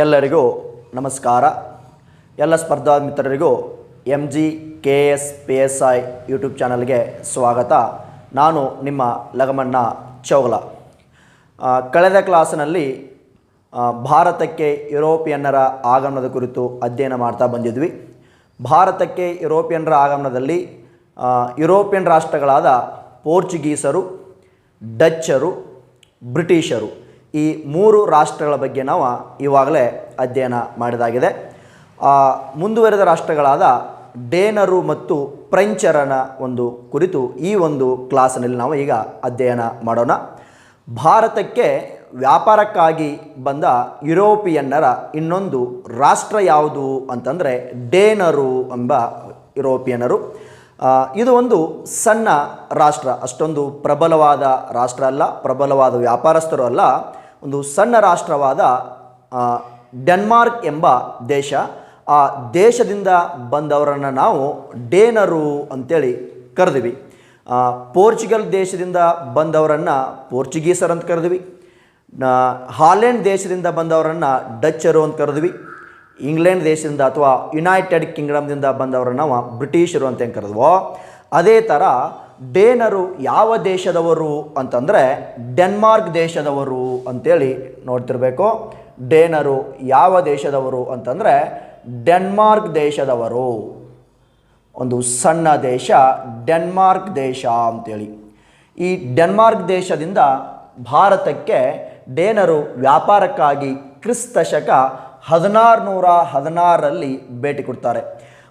ಎಲ್ಲರಿಗೂ ನಮಸ್ಕಾರ. ಎಲ್ಲ ಸ್ಪರ್ಧಾ ಮಿತ್ರರಿಗೂ MGKS ಯೂಟ್ಯೂಬ್ ಚಾನಲ್ಗೆ ಸ್ವಾಗತ. ನಾನು ನಿಮ್ಮ ಲಗಮಣ್ಣ ಚೌಗಲ. ಕಳೆದ ಕ್ಲಾಸಿನಲ್ಲಿ ಭಾರತಕ್ಕೆ ಯುರೋಪಿಯನ್ನರ ಆಗಮನದ ಕುರಿತು ಅಧ್ಯಯನ ಮಾಡ್ತಾ ಬಂದಿದ್ವಿ. ಭಾರತಕ್ಕೆ ಯುರೋಪಿಯನ್ನರ ಆಗಮನದಲ್ಲಿ ಯುರೋಪಿಯನ್ ರಾಷ್ಟ್ರಗಳಾದ ಪೋರ್ಚುಗೀಸರು, ಡಚ್ಚರು, ಬ್ರಿಟಿಷರು ಈ ಮೂರು ರಾಷ್ಟ್ರಗಳ ಬಗ್ಗೆ ನಾವು ಇವಾಗಲೇ ಅಧ್ಯಯನ ಮಾಡಿದಾಗಿದೆ. ಮುಂದುವರೆದ ರಾಷ್ಟ್ರಗಳಾದ ಡೇನರು ಮತ್ತು ಫ್ರೆಂಚರನ ಒಂದು ಕುರಿತು ಈ ಒಂದು ಕ್ಲಾಸಿನಲ್ಲಿ ನಾವು ಈಗ ಅಧ್ಯಯನ ಮಾಡೋಣ. ಭಾರತಕ್ಕೆ ವ್ಯಾಪಾರಕ್ಕಾಗಿ ಬಂದ ಯುರೋಪಿಯನ್ನರ ಇನ್ನೊಂದು ರಾಷ್ಟ್ರ ಯಾವುದು ಅಂತಂದರೆ ಡೇನರು ಎಂಬ ಯುರೋಪಿಯನ್ನರು. ಇದು ಒಂದು ಸಣ್ಣ ರಾಷ್ಟ್ರ, ಅಷ್ಟೊಂದು ಪ್ರಬಲವಾದ ರಾಷ್ಟ್ರ ಅಲ್ಲ, ಪ್ರಬಲವಾದ ವ್ಯಾಪಾರಸ್ಥರು ಅಲ್ಲ. ಒಂದು ಸಣ್ಣ ರಾಷ್ಟ್ರವಾದ ಡೆನ್ಮಾರ್ಕ್ ಎಂಬ ದೇಶ, ಆ ದೇಶದಿಂದ ಬಂದವರನ್ನು ನಾವು ಡೇನರು ಅಂತೇಳಿ ಕರೆದ್ವಿ. ಪೋರ್ಚುಗಲ್ ದೇಶದಿಂದ ಬಂದವರನ್ನು ಪೋರ್ಚುಗೀಸರು ಅಂತ ಕರೆದ್ವಿ. ಹಾಲೆಂಡ್ ದೇಶದಿಂದ ಬಂದವರನ್ನು ಡಚ್ಚರು ಅಂತ ಕರೆದ್ವಿ. ಇಂಗ್ಲೆಂಡ್ ದೇಶದಿಂದ ಅಥವಾ ಯುನೈಟೆಡ್ ಕಿಂಗ್ಡಮ್ದಿಂದ ಬಂದವರನ್ನು ನಾವು ಬ್ರಿಟಿಷರು ಅಂತ ಹೆಂಗೆ ಕರೆದ್ವೋ, ಅದೇ ಥರ ಡೇನರು ಯಾವ ದೇಶದವರು ಅಂತಂದರೆ ಡೆನ್ಮಾರ್ಕ್ ದೇಶದವರು ಅಂತೇಳಿ ನೋಡ್ತಿರ್ಬೇಕು. ಡೇನರು ಯಾವ ದೇಶದವರು ಅಂತಂದರೆ ಡೆನ್ಮಾರ್ಕ್ ದೇಶದವರು. ಒಂದು ಸಣ್ಣ ದೇಶ ಡೆನ್ಮಾರ್ಕ್ ದೇಶ ಅಂತೇಳಿ. ಈ ಡೆನ್ಮಾರ್ಕ್ ದೇಶದಿಂದ ಭಾರತಕ್ಕೆ ಡೇನರು ವ್ಯಾಪಾರಕ್ಕಾಗಿ ಕ್ರಿಸ್ತ ಶಕ 1616ರಲ್ಲಿ ಭೇಟಿ ಕೊಡ್ತಾರೆ.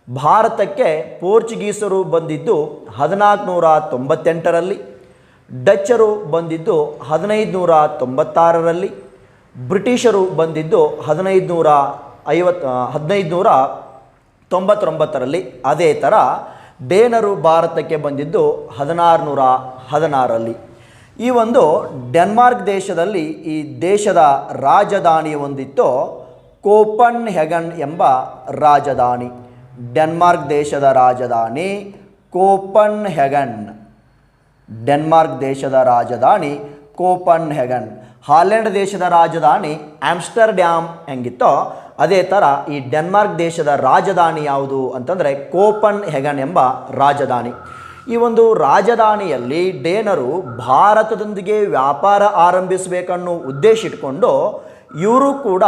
ಭಾರತಕ್ಕೆ ಪೋರ್ಚುಗೀಸರು ಬಂದಿದ್ದು 1498ರಲ್ಲಿ, ಡಚ್ಚರು ಬಂದಿದ್ದು 1596ರಲ್ಲಿ, ಬ್ರಿಟಿಷರು ಬಂದಿದ್ದು 1599ರಲ್ಲಿ. ಅದೇ ಥರ ಡೇನರು ಭಾರತಕ್ಕೆ ಬಂದಿದ್ದು 1616ರಲ್ಲಿ. ಈ ಒಂದು ಡೆನ್ಮಾರ್ಕ್ ದೇಶದಲ್ಲಿ ಈ ದೇಶದ ರಾಜಧಾನಿ ಒಂದಿತ್ತು, ಕೋಪನ್ ಹೆಗನ್ ಎಂಬ ರಾಜಧಾನಿ. ಡೆನ್ಮಾರ್ಕ್ ದೇಶದ ರಾಜಧಾನಿ ಕೋಪನ್ ಹೆಗನ್. ಡೆನ್ಮಾರ್ಕ್ ದೇಶದ ರಾಜಧಾನಿ ಕೋಪನ್ ಹೆಗನ್. ಹಾಲೆಂಡ್ ದೇಶದ ರಾಜಧಾನಿ ಆಮ್ಸ್ಟರ್ಡ್ಯಾಮ್ ಹೆಂಗಿತ್ತೋ ಅದೇ ಥರ ಈ ಡೆನ್ಮಾರ್ಕ್ ದೇಶದ ರಾಜಧಾನಿ ಯಾವುದು ಅಂತಂದರೆ ಕೋಪನ್ ಹೆಗನ್ ಎಂಬ ರಾಜಧಾನಿ. ಈ ಒಂದು ರಾಜಧಾನಿಯಲ್ಲಿ ಡೇನರು ಭಾರತದೊಂದಿಗೆ ವ್ಯಾಪಾರ ಆರಂಭಿಸಬೇಕನ್ನೋ ಉದ್ದೇಶ ಇಟ್ಕೊಂಡು ಇವರು ಕೂಡ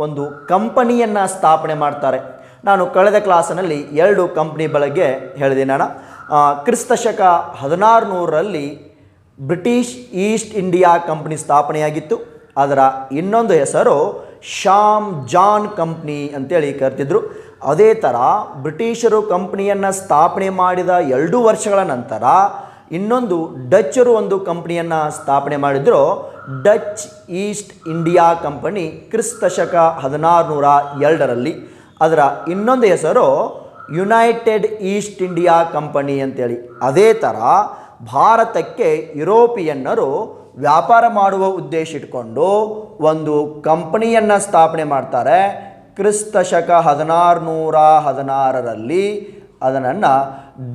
ಒಂದು ಕಂಪನಿಯನ್ನು ಸ್ಥಾಪನೆ ಮಾಡ್ತಾರೆ. ನಾನು ಕಳೆದ ಕ್ಲಾಸಿನಲ್ಲಿ 2 ಕಂಪ್ನಿ ಬಗ್ಗೆ ಹೇಳಿದೆ. ನಾನು ಕ್ರಿಸ್ತ ಶಕ 1600ರಲ್ಲಿ ಬ್ರಿಟಿಷ್ ಈಸ್ಟ್ ಇಂಡಿಯಾ ಕಂಪ್ನಿ ಸ್ಥಾಪನೆಯಾಗಿತ್ತು. ಅದರ ಇನ್ನೊಂದು ಹೆಸರು ಶಾಮ್ ಜಾನ್ ಕಂಪ್ನಿ ಅಂತೇಳಿ ಕರೆತಿದ್ರು. ಅದೇ ಥರ ಬ್ರಿಟಿಷರು ಕಂಪ್ನಿಯನ್ನು ಸ್ಥಾಪನೆ ಮಾಡಿದ 2 ವರ್ಷಗಳ ನಂತರ ಇನ್ನೊಂದು ಡಚ್ಚರು ಒಂದು ಕಂಪ್ನಿಯನ್ನು ಸ್ಥಾಪನೆ ಮಾಡಿದ್ರು, ಡಚ್ ಈಸ್ಟ್ ಇಂಡಿಯಾ ಕಂಪನಿ ಕ್ರಿಸ್ತ ಶಕ 1602ರಲ್ಲಿ. ಅದರ ಇನ್ನೊಂದು ಹೆಸರು ಯುನೈಟೆಡ್ ಈಸ್ಟ್ ಇಂಡಿಯಾ ಕಂಪನಿ ಅಂತೇಳಿ. ಅದೇ ಥರ ಭಾರತಕ್ಕೆ ಯುರೋಪಿಯನ್ನರು ವ್ಯಾಪಾರ ಮಾಡುವ ಉದ್ದೇಶ ಇಟ್ಕೊಂಡು ಒಂದು ಕಂಪನಿಯನ್ನು ಸ್ಥಾಪನೆ ಮಾಡ್ತಾರೆ. ಕ್ರಿಸ್ತ ಶಕ 1616ರಲ್ಲಿ ಅದನ್ನು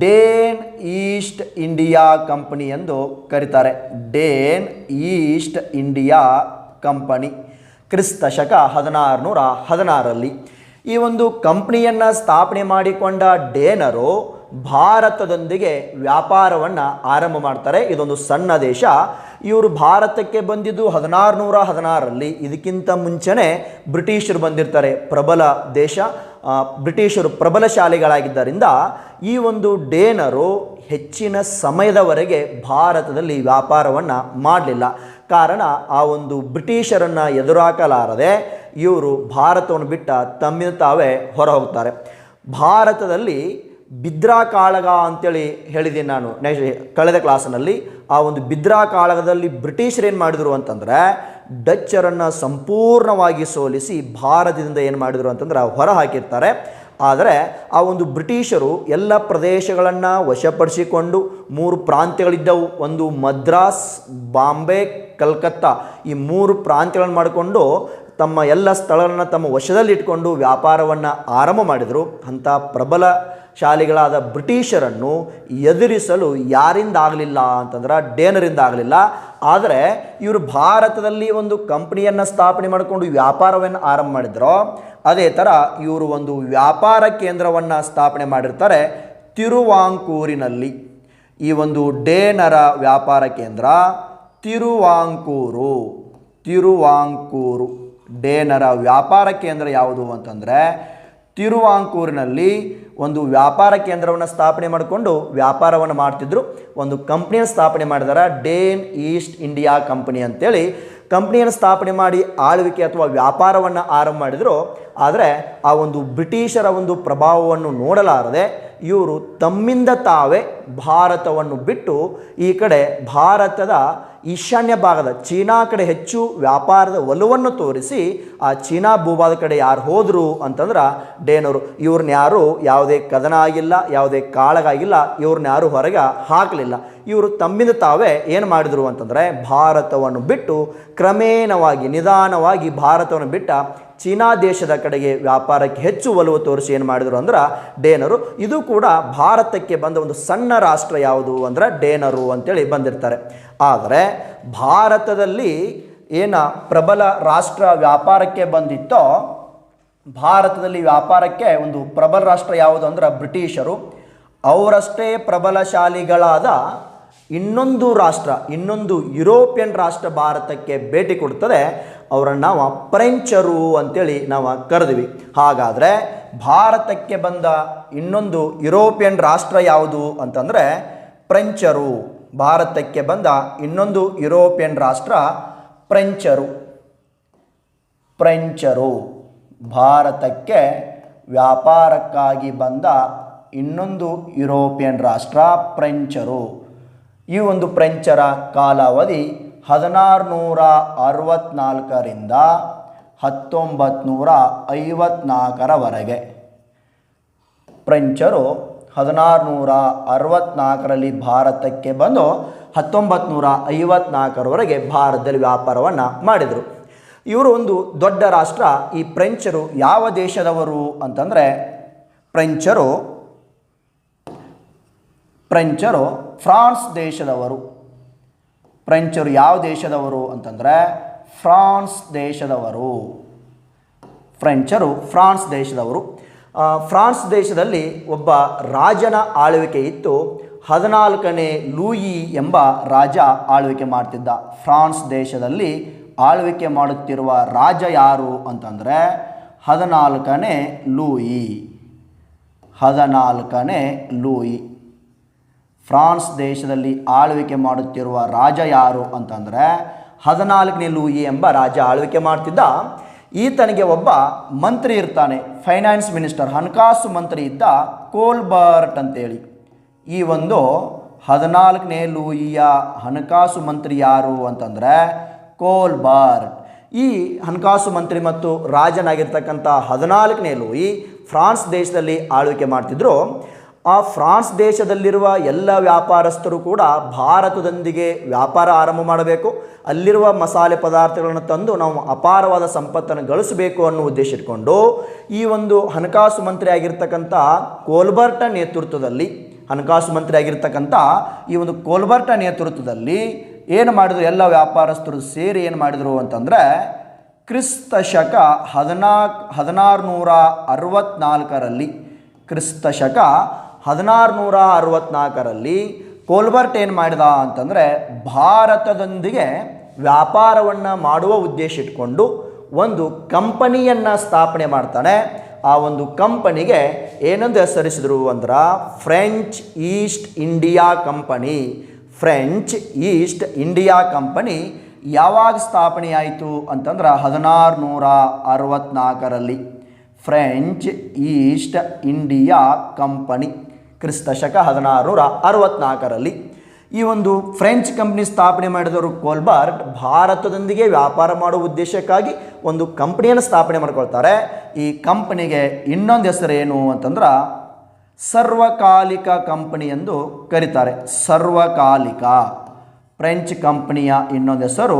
ಡೇನ್ ಈಸ್ಟ್ ಇಂಡಿಯಾ ಕಂಪನಿ ಎಂದು ಕರೀತಾರೆ. ಡೇನ್ ಈಸ್ಟ್ ಇಂಡಿಯಾ ಕಂಪನಿ ಕ್ರಿಸ್ತ ಶಕ 1616ರಲ್ಲಿ. ಈ ಒಂದು ಕಂಪ್ನಿಯನ್ನು ಸ್ಥಾಪನೆ ಮಾಡಿಕೊಂಡ ಡೇನರು ಭಾರತದೊಂದಿಗೆ ವ್ಯಾಪಾರವನ್ನು ಆರಂಭ ಮಾಡ್ತಾರೆ. ಇದೊಂದು ಸಣ್ಣ ದೇಶ. ಇವರು ಭಾರತಕ್ಕೆ ಬಂದಿದ್ದು 1616ರಲ್ಲಿ. ಇದಕ್ಕಿಂತ ಮುಂಚೆನೇ ಬ್ರಿಟಿಷರು ಬಂದಿರ್ತಾರೆ. ಪ್ರಬಲ ದೇಶ, ಬ್ರಿಟಿಷರು ಪ್ರಬಲಶಾಲಿಗಳಾಗಿದ್ದರಿಂದ ಈ ಒಂದು ಡೇನರು ಹೆಚ್ಚಿನ ಸಮಯದವರೆಗೆ ಭಾರತದಲ್ಲಿ ವ್ಯಾಪಾರವನ್ನು ಮಾಡಲಿಲ್ಲ. ಕಾರಣ ಆ ಒಂದು ಬ್ರಿಟಿಷರನ್ನು ಎದುರಾಕಲಾರದೆ ಇವರು ಭಾರತವನ್ನು ಬಿಟ್ಟ ತಮ್ಮಿಂದ ತಾವೇ ಹೊರ ಹೋಗ್ತಾರೆ. ಭಾರತದಲ್ಲಿ ಬಿದ್ರಾ ಕಾಳಗ ಅಂತೇಳಿ ಹೇಳಿದ್ದೀನಿ ನಾನು ಕಳೆದ ಕ್ಲಾಸಿನಲ್ಲಿ. ಆ ಒಂದು ಬಿದ್ರಾ ಕಾಳಗದಲ್ಲಿ ಬ್ರಿಟಿಷರು ಏನು ಮಾಡಿದರು ಅಂತಂದರೆ ಡಚ್ಚರನ್ನು ಸಂಪೂರ್ಣವಾಗಿ ಸೋಲಿಸಿ ಭಾರತದಿಂದ ಏನು ಮಾಡಿದರು ಅಂತಂದ್ರೆ ಹೊರ ಹಾಕಿರ್ತಾರೆ. ಆದರೆ ಆ ಒಂದು ಬ್ರಿಟಿಷರು ಎಲ್ಲ ಪ್ರದೇಶಗಳನ್ನು ವಶಪಡಿಸಿಕೊಂಡು 3 ಪ್ರಾಂತ್ಯಗಳಿದ್ದವು. ಒಂದು ಮದ್ರಾಸ್, ಬಾಂಬೆ, ಕಲ್ಕತ್ತಾ, ಈ 3 ಪ್ರಾಂತ್ಯಗಳನ್ನು ಮಾಡಿಕೊಂಡು ತಮ್ಮ ಎಲ್ಲ ಸ್ಥಳಗಳನ್ನು ತಮ್ಮ ವಶದಲ್ಲಿಟ್ಕೊಂಡು ವ್ಯಾಪಾರವನ್ನು ಆರಂಭ ಮಾಡಿದರು. ಅಂಥ ಪ್ರಬಲಶಾಲಿಗಳಾದ ಬ್ರಿಟಿಷರನ್ನು ಎದುರಿಸಲು ಯಾರಿಂದ ಆಗಲಿಲ್ಲ ಅಂತಂದ್ರೆ ಡೇನರಿಂದ ಆಗಲಿಲ್ಲ. ಆದರೆ ಇವರು ಭಾರತದಲ್ಲಿ ಒಂದು ಕಂಪ್ನಿಯನ್ನು ಸ್ಥಾಪನೆ ಮಾಡಿಕೊಂಡು ವ್ಯಾಪಾರವನ್ನು ಆರಂಭ ಮಾಡಿದ್ರು. ಅದೇ ಥರ ಇವರು ಒಂದು ವ್ಯಾಪಾರ ಕೇಂದ್ರವನ್ನು ಸ್ಥಾಪನೆ ಮಾಡಿರ್ತಾರೆ ತಿರುವಾಂಕೂರಿನಲ್ಲಿ. ಈ ಒಂದು ಡೇನರ ವ್ಯಾಪಾರ ಕೇಂದ್ರ ತಿರುವಾಂಕೂರು. ಡೇನರ ವ್ಯಾಪಾರ ಕೇಂದ್ರ ಯಾವುದು ಅಂತಂದರೆ ತಿರುವಾಂಕೂರಿನಲ್ಲಿ ಒಂದು ವ್ಯಾಪಾರ ಕೇಂದ್ರವನ್ನು ಸ್ಥಾಪನೆ ಮಾಡಿಕೊಂಡು ವ್ಯಾಪಾರವನ್ನು ಮಾಡ್ತಿದ್ರು. ಒಂದು ಕಂಪ್ನಿಯನ್ನು ಸ್ಥಾಪನೆ ಮಾಡಿದಾರೆ, ಡೇನ್ ಈಸ್ಟ್ ಇಂಡಿಯಾ ಕಂಪನಿ ಅಂತೇಳಿ ಕಂಪ್ನಿಯನ್ನು ಸ್ಥಾಪನೆ ಮಾಡಿ ಆಳ್ವಿಕೆ ಅಥವಾ ವ್ಯಾಪಾರವನ್ನು ಆರಂಭ ಮಾಡಿದರು. ಆದರೆ ಆ ಒಂದು ಬ್ರಿಟಿಷರ ಒಂದು ಪ್ರಭಾವವನ್ನು ನೋಡಲಾರದೆ ಇವರು ತಮ್ಮಿಂದ ತಾವೇ ಭಾರತವನ್ನು ಬಿಟ್ಟು ಈ ಕಡೆ ಭಾರತದ ಈಶಾನ್ಯ ಭಾಗದ ಚೀನಾ ಕಡೆ ಹೆಚ್ಚು ವ್ಯಾಪಾರದ ಒಲವನ್ನು ತೋರಿಸಿ ಆ ಚೀನಾ ಭೂಭಾಗದ ಕಡೆ ಯಾರು ಹೋದರು ಅಂತಂದ್ರೆ ಡೇನರು. ಇವ್ರನ್ನ ಯಾರು ಯಾವುದೇ ಕದನ ಆಗಿಲ್ಲ, ಯಾವುದೇ ಕಾಳಗಾಗಿಲ್ಲ, ಇವ್ರನ್ನ ಯಾರು ಹೊರಗೆ ಹಾಕಲಿಲ್ಲ. ಇವರು ತಮ್ಮಿಂದ ತಾವೇ ಏನು ಮಾಡಿದರು ಅಂತಂದರೆ ಭಾರತವನ್ನು ಬಿಟ್ಟು ಕ್ರಮೇಣವಾಗಿ ನಿಧಾನವಾಗಿ ಭಾರತವನ್ನು ಬಿಟ್ಟ ಚೀನಾ ದೇಶದ ಕಡೆಗೆ ವ್ಯಾಪಾರಕ್ಕೆ ಹೆಚ್ಚು ಒಲವು ತೋರಿಸಿ ಏನು ಮಾಡಿದರು ಅಂದ್ರೆ ಡೇನರು. ಇದು ಕೂಡ ಭಾರತಕ್ಕೆ ಬಂದ ಒಂದು ಸಣ್ಣ ರಾಷ್ಟ್ರ ಯಾವುದು ಅಂದ್ರೆ ಡೇನರು ಅಂತೇಳಿ ಬಂದಿರ್ತಾರೆ. ಆದರೆ ಭಾರತದಲ್ಲಿ ಏನು ಪ್ರಬಲ ರಾಷ್ಟ್ರ ವ್ಯಾಪಾರಕ್ಕೆ ಬಂದಿತ್ತೋ, ಭಾರತದಲ್ಲಿ ವ್ಯಾಪಾರಕ್ಕೆ ಒಂದು ಪ್ರಬಲ ರಾಷ್ಟ್ರ ಯಾವುದು ಅಂದ್ರೆ ಬ್ರಿಟಿಷರು. ಅವರಷ್ಟೇ ಪ್ರಬಲಶಾಲಿಗಳಾದ ಇನ್ನೊಂದು ಯುರೋಪಿಯನ್ ರಾಷ್ಟ್ರ ಭಾರತಕ್ಕೆ ಭೇಟಿ ಕೊಡ್ತದೆ. ಅವರನ್ನು ನಾವು ಫ್ರೆಂಚರು ಅಂತೇಳಿ ನಾವು ಕರೆದ್ವಿ. ಹಾಗಾದರೆ ಭಾರತಕ್ಕೆ ಬಂದ ಇನ್ನೊಂದು ಯುರೋಪಿಯನ್ ರಾಷ್ಟ್ರ ಯಾವುದು ಅಂತಂದರೆ ಫ್ರೆಂಚರು. ಭಾರತಕ್ಕೆ ಬಂದ ಇನ್ನೊಂದು ಯುರೋಪಿಯನ್ ರಾಷ್ಟ್ರ ಫ್ರೆಂಚರು. ಭಾರತಕ್ಕೆ ವ್ಯಾಪಾರಕ್ಕಾಗಿ ಬಂದ ಇನ್ನೊಂದು ಯುರೋಪಿಯನ್ ರಾಷ್ಟ್ರ ಫ್ರೆಂಚರು. ಈ ಒಂದು ಫ್ರೆಂಚರ ಕಾಲಾವಧಿ 1664ರಿಂದ 1954ರವರೆಗೆ. ಫ್ರೆಂಚರು 1664ರಲ್ಲಿ ಭಾರತಕ್ಕೆ ಬಂದು 1954ರವರೆಗೆ ಭಾರತದಲ್ಲಿ ವ್ಯಾಪಾರವನ್ನು ಮಾಡಿದರು. ಇವರು ಒಂದು ದೊಡ್ಡ ರಾಷ್ಟ್ರ. ಈ ಫ್ರೆಂಚರು ಯಾವ ದೇಶದವರು ಅಂತಂದರೆ ಫ್ರೆಂಚರು ಫ್ರಾನ್ಸ್ ದೇಶದವರು. ಫ್ರೆಂಚರು ಯಾವ ದೇಶದವರು ಅಂತಂದರೆ ಫ್ರಾನ್ಸ್ ದೇಶದವರು. ಫ್ರಾನ್ಸ್ ದೇಶದಲ್ಲಿ ಒಬ್ಬ ರಾಜನ ಆಳ್ವಿಕೆ ಇತ್ತು. 14ನೇ ಲೂಯಿ ಎಂಬ ರಾಜ ಆಳ್ವಿಕೆ ಮಾಡ್ತಿದ್ದ. ಫ್ರಾನ್ಸ್ ದೇಶದಲ್ಲಿ ಆಳ್ವಿಕೆ ಮಾಡುತ್ತಿರುವ ರಾಜ ಯಾರು ಅಂತಂದರೆ 14ನೇ ಲೂಯಿ. ಫ್ರಾನ್ಸ್ ದೇಶದಲ್ಲಿ ಆಳ್ವಿಕೆ ಮಾಡುತ್ತಿರುವ ರಾಜ ಯಾರು ಅಂತಂದರೆ 14ನೇ ಲೂಯಿ ಎಂಬ ರಾಜ ಆಳ್ವಿಕೆ ಮಾಡ್ತಿದ್ದ. ಈತನಿಗೆ ಒಬ್ಬ ಮಂತ್ರಿ ಇರ್ತಾನೆ, ಫೈನಾನ್ಸ್ ಮಿನಿಸ್ಟರ್, ಹಣಕಾಸು ಮಂತ್ರಿ ಇದ್ದ, ಕೋಲ್ಬರ್ಟ್ ಅಂತೇಳಿ. ಈ ಒಂದು 14ನೇ ಲೂಯಿಯ ಹಣಕಾಸು ಮಂತ್ರಿ ಯಾರು ಅಂತಂದರೆ ಕೋಲ್ಬರ್ಟ್. ಈ ಹಣಕಾಸು ಮಂತ್ರಿ ಮತ್ತು ರಾಜನಾಗಿರ್ತಕ್ಕಂಥ 14ನೇ ಲೂಯಿ ಫ್ರಾನ್ಸ್ ದೇಶದಲ್ಲಿ ಆಳ್ವಿಕೆ ಮಾಡ್ತಿದ್ರು. ಆ ಫ್ರಾನ್ಸ್ ದೇಶದಲ್ಲಿರುವ ಎಲ್ಲ ವ್ಯಾಪಾರಸ್ಥರು ಕೂಡ ಭಾರತದೊಂದಿಗೆ ವ್ಯಾಪಾರ ಆರಂಭ ಮಾಡಬೇಕು, ಅಲ್ಲಿರುವ ಮಸಾಲೆ ಪದಾರ್ಥಗಳನ್ನು ತಂದು ನಾವು ಅಪಾರವಾದ ಸಂಪತ್ತನ್ನು ಗಳಿಸಬೇಕು ಅನ್ನೋ ಉದ್ದೇಶ ಇಟ್ಕೊಂಡು ಈ ಒಂದು ಹಣಕಾಸು ಮಂತ್ರಿ ಆಗಿರ್ತಕ್ಕಂಥ ಕೋಲ್ಬರ್ಟ ನೇತೃತ್ವದಲ್ಲಿ ಏನು ಮಾಡಿದ್ರು, ಎಲ್ಲ ವ್ಯಾಪಾರಸ್ಥರು ಸೇರಿ ಏನು ಮಾಡಿದರು ಅಂತಂದರೆ ಕ್ರಿಸ್ತ ಶಕ 1664ರಲ್ಲಿ ಕೋಲ್ಬರ್ಟ್ ಏನು ಮಾಡಿದ ಅಂತಂದರೆ ಭಾರತದೊಂದಿಗೆ ವ್ಯಾಪಾರವನ್ನು ಮಾಡುವ ಉದ್ದೇಶ ಇಟ್ಕೊಂಡು ಒಂದು ಕಂಪನಿಯನ್ನು ಸ್ಥಾಪನೆ ಮಾಡ್ತಾನೆ. ಆ ಒಂದು ಕಂಪನಿಗೆ ಏನಂದು ಹೆಸರಿಸಿದ್ರು ಅಂದ್ರೆ ಫ್ರೆಂಚ್ ಈಸ್ಟ್ ಇಂಡಿಯಾ ಕಂಪನಿ. ಯಾವಾಗ ಸ್ಥಾಪನೆಯಾಯಿತು ಅಂತಂದ್ರೆ 1664ರಲ್ಲಿ ಫ್ರೆಂಚ್ ಈಸ್ಟ್ ಇಂಡಿಯಾ ಕಂಪನಿ, ಕ್ರಿಸ್ತಶಕ 1664ರಲ್ಲಿ. ಈ ಒಂದು ಫ್ರೆಂಚ್ ಕಂಪ್ನಿ ಸ್ಥಾಪನೆ ಮಾಡಿದವರು ಕೋಲ್ಬರ್ಟ್ ಭಾರತದೊಂದಿಗೆ ವ್ಯಾಪಾರ ಮಾಡುವ ಉದ್ದೇಶಕ್ಕಾಗಿ ಒಂದು ಕಂಪ್ನಿಯನ್ನು ಸ್ಥಾಪನೆ ಮಾಡ್ಕೊಳ್ತಾರೆ. ಈ ಕಂಪನಿಗೆ ಇನ್ನೊಂದು ಹೆಸರು ಏನು ಅಂತಂದ್ರೆ ಸರ್ವಕಾಲಿಕ ಕಂಪನಿ ಎಂದು ಕರೀತಾರೆ. ಸರ್ವಕಾಲಿಕ ಫ್ರೆಂಚ್ ಕಂಪನಿಯ ಇನ್ನೊಂದು ಹೆಸರು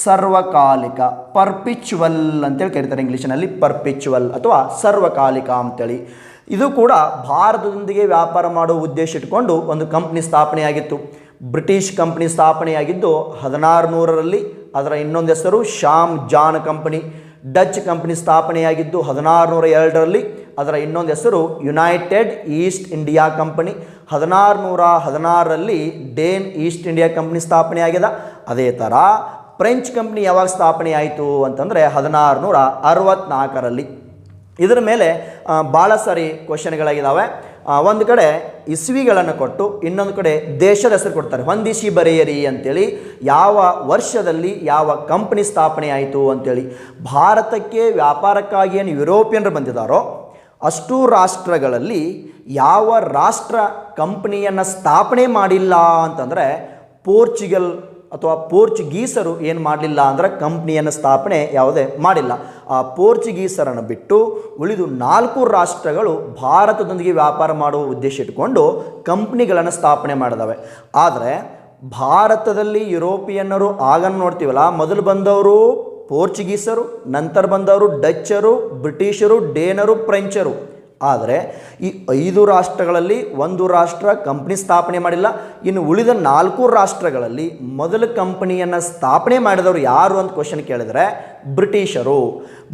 ಸರ್ವಕಾಲಿಕ, ಪರ್ಪಿಚುವಲ್ ಅಂತೇಳಿ ಕರೀತಾರೆ ಇಂಗ್ಲೀಷಿನಲ್ಲಿ, ಪರ್ಪಿಚುವಲ್ ಅಥವಾ ಸರ್ವಕಾಲಿಕ ಅಂತೇಳಿ. ಇದು ಕೂಡ ಭಾರತದೊಂದಿಗೆ ವ್ಯಾಪಾರ ಮಾಡುವ ಉದ್ದೇಶ ಇಟ್ಕೊಂಡು ಒಂದು ಕಂಪ್ನಿ ಸ್ಥಾಪನೆಯಾಗಿತ್ತು. ಬ್ರಿಟಿಷ್ ಕಂಪ್ನಿ ಸ್ಥಾಪನೆಯಾಗಿದ್ದು 1600ರಲ್ಲಿ. ಅದರ ಇನ್ನೊಂದು ಹೆಸರು ಶಾಮ್ ಜಾನ್ ಕಂಪನಿ. ಡಚ್ ಕಂಪನಿ ಸ್ಥಾಪನೆಯಾಗಿದ್ದು 1602ರಲ್ಲಿ. ಅದರ ಇನ್ನೊಂದು ಹೆಸರು ಯುನೈಟೆಡ್ ಈಸ್ಟ್ ಇಂಡಿಯಾ ಕಂಪನಿ. 1616ರಲ್ಲಿ ಡೇನ್ ಈಸ್ಟ್ ಇಂಡಿಯಾ ಕಂಪ್ನಿ ಸ್ಥಾಪನೆಯಾಗಿದೆ. ಅದೇ ಥರ ಫ್ರೆಂಚ್ ಕಂಪ್ನಿ ಯಾವಾಗ ಸ್ಥಾಪನೆ ಆಯಿತು ಅಂತಂದರೆ 1664ರಲ್ಲಿ. ಇದರ ಮೇಲೆ ಭಾಳ ಸಾರಿ ಕ್ವಶನ್ಗಳಾಗಿದ್ದಾವೆ. ಒಂದು ಕಡೆ ಇಸ್ವಿಗಳನ್ನು ಕೊಟ್ಟು ಇನ್ನೊಂದು ಕಡೆ ದೇಶದ ಹೆಸರು ಕೊಡ್ತಾರೆ, ಹೊಂದಿಸಿ ಬರೆಯಿರಿ ಅಂತೇಳಿ. ಯಾವ ವರ್ಷದಲ್ಲಿ ಯಾವ ಕಂಪನಿ ಸ್ಥಾಪನೆ ಆಯಿತು ಅಂತೇಳಿ. ಭಾರತಕ್ಕೆ ವ್ಯಾಪಾರಕ್ಕಾಗಿ ಏನು ಯುರೋಪಿಯನ್ರು ಬಂದಿದ್ದಾರೋ ಅಷ್ಟೂ ರಾಷ್ಟ್ರಗಳಲ್ಲಿ ಯಾವ ರಾಷ್ಟ್ರ ಕಂಪನಿಯನ್ನು ಸ್ಥಾಪನೆ ಮಾಡಿಲ್ಲ ಅಂತಂದರೆ ಪೋರ್ಚುಗಲ್ ಅಥವಾ ಪೋರ್ಚುಗೀಸರು ಏನು ಮಾಡಲಿಲ್ಲ ಅಂದರೆ ಕಂಪ್ನಿಯನ್ನು ಸ್ಥಾಪನೆ ಯಾವುದೇ ಮಾಡಿಲ್ಲ. ಆ ಪೋರ್ಚುಗೀಸರನ್ನು ಬಿಟ್ಟು ಉಳಿದು 4 ರಾಷ್ಟ್ರಗಳು ಭಾರತದೊಂದಿಗೆ ವ್ಯಾಪಾರ ಮಾಡುವ ಉದ್ದೇಶ ಇಟ್ಕೊಂಡು ಕಂಪ್ನಿಗಳನ್ನು ಸ್ಥಾಪನೆ ಮಾಡಿದವೆ. ಆದರೆ ಭಾರತದಲ್ಲಿ ಯುರೋಪಿಯನ್ನರು ಆಗನ್ನು ನೋಡ್ತೀವಲ್ಲ, ಮೊದಲು ಬಂದವರು ಪೋರ್ಚುಗೀಸರು, ನಂತರ ಬಂದವರು ಡಚ್ಚರು, ಬ್ರಿಟಿಷರು, ಡೇನರು, ಫ್ರೆಂಚರು. ಆದರೆ ಈ 5 ರಾಷ್ಟ್ರಗಳಲ್ಲಿ ಒಂದು ರಾಷ್ಟ್ರ ಕಂಪ್ನಿ ಸ್ಥಾಪನೆ ಮಾಡಿಲ್ಲ. ಇನ್ನು ಉಳಿದ 4 ರಾಷ್ಟ್ರಗಳಲ್ಲಿ ಮೊದಲ ಕಂಪನಿಯನ್ನು ಸ್ಥಾಪನೆ ಮಾಡಿದವರು ಯಾರು ಅಂತ ಕ್ವಶನ್ ಕೇಳಿದರೆ ಬ್ರಿಟಿಷರು.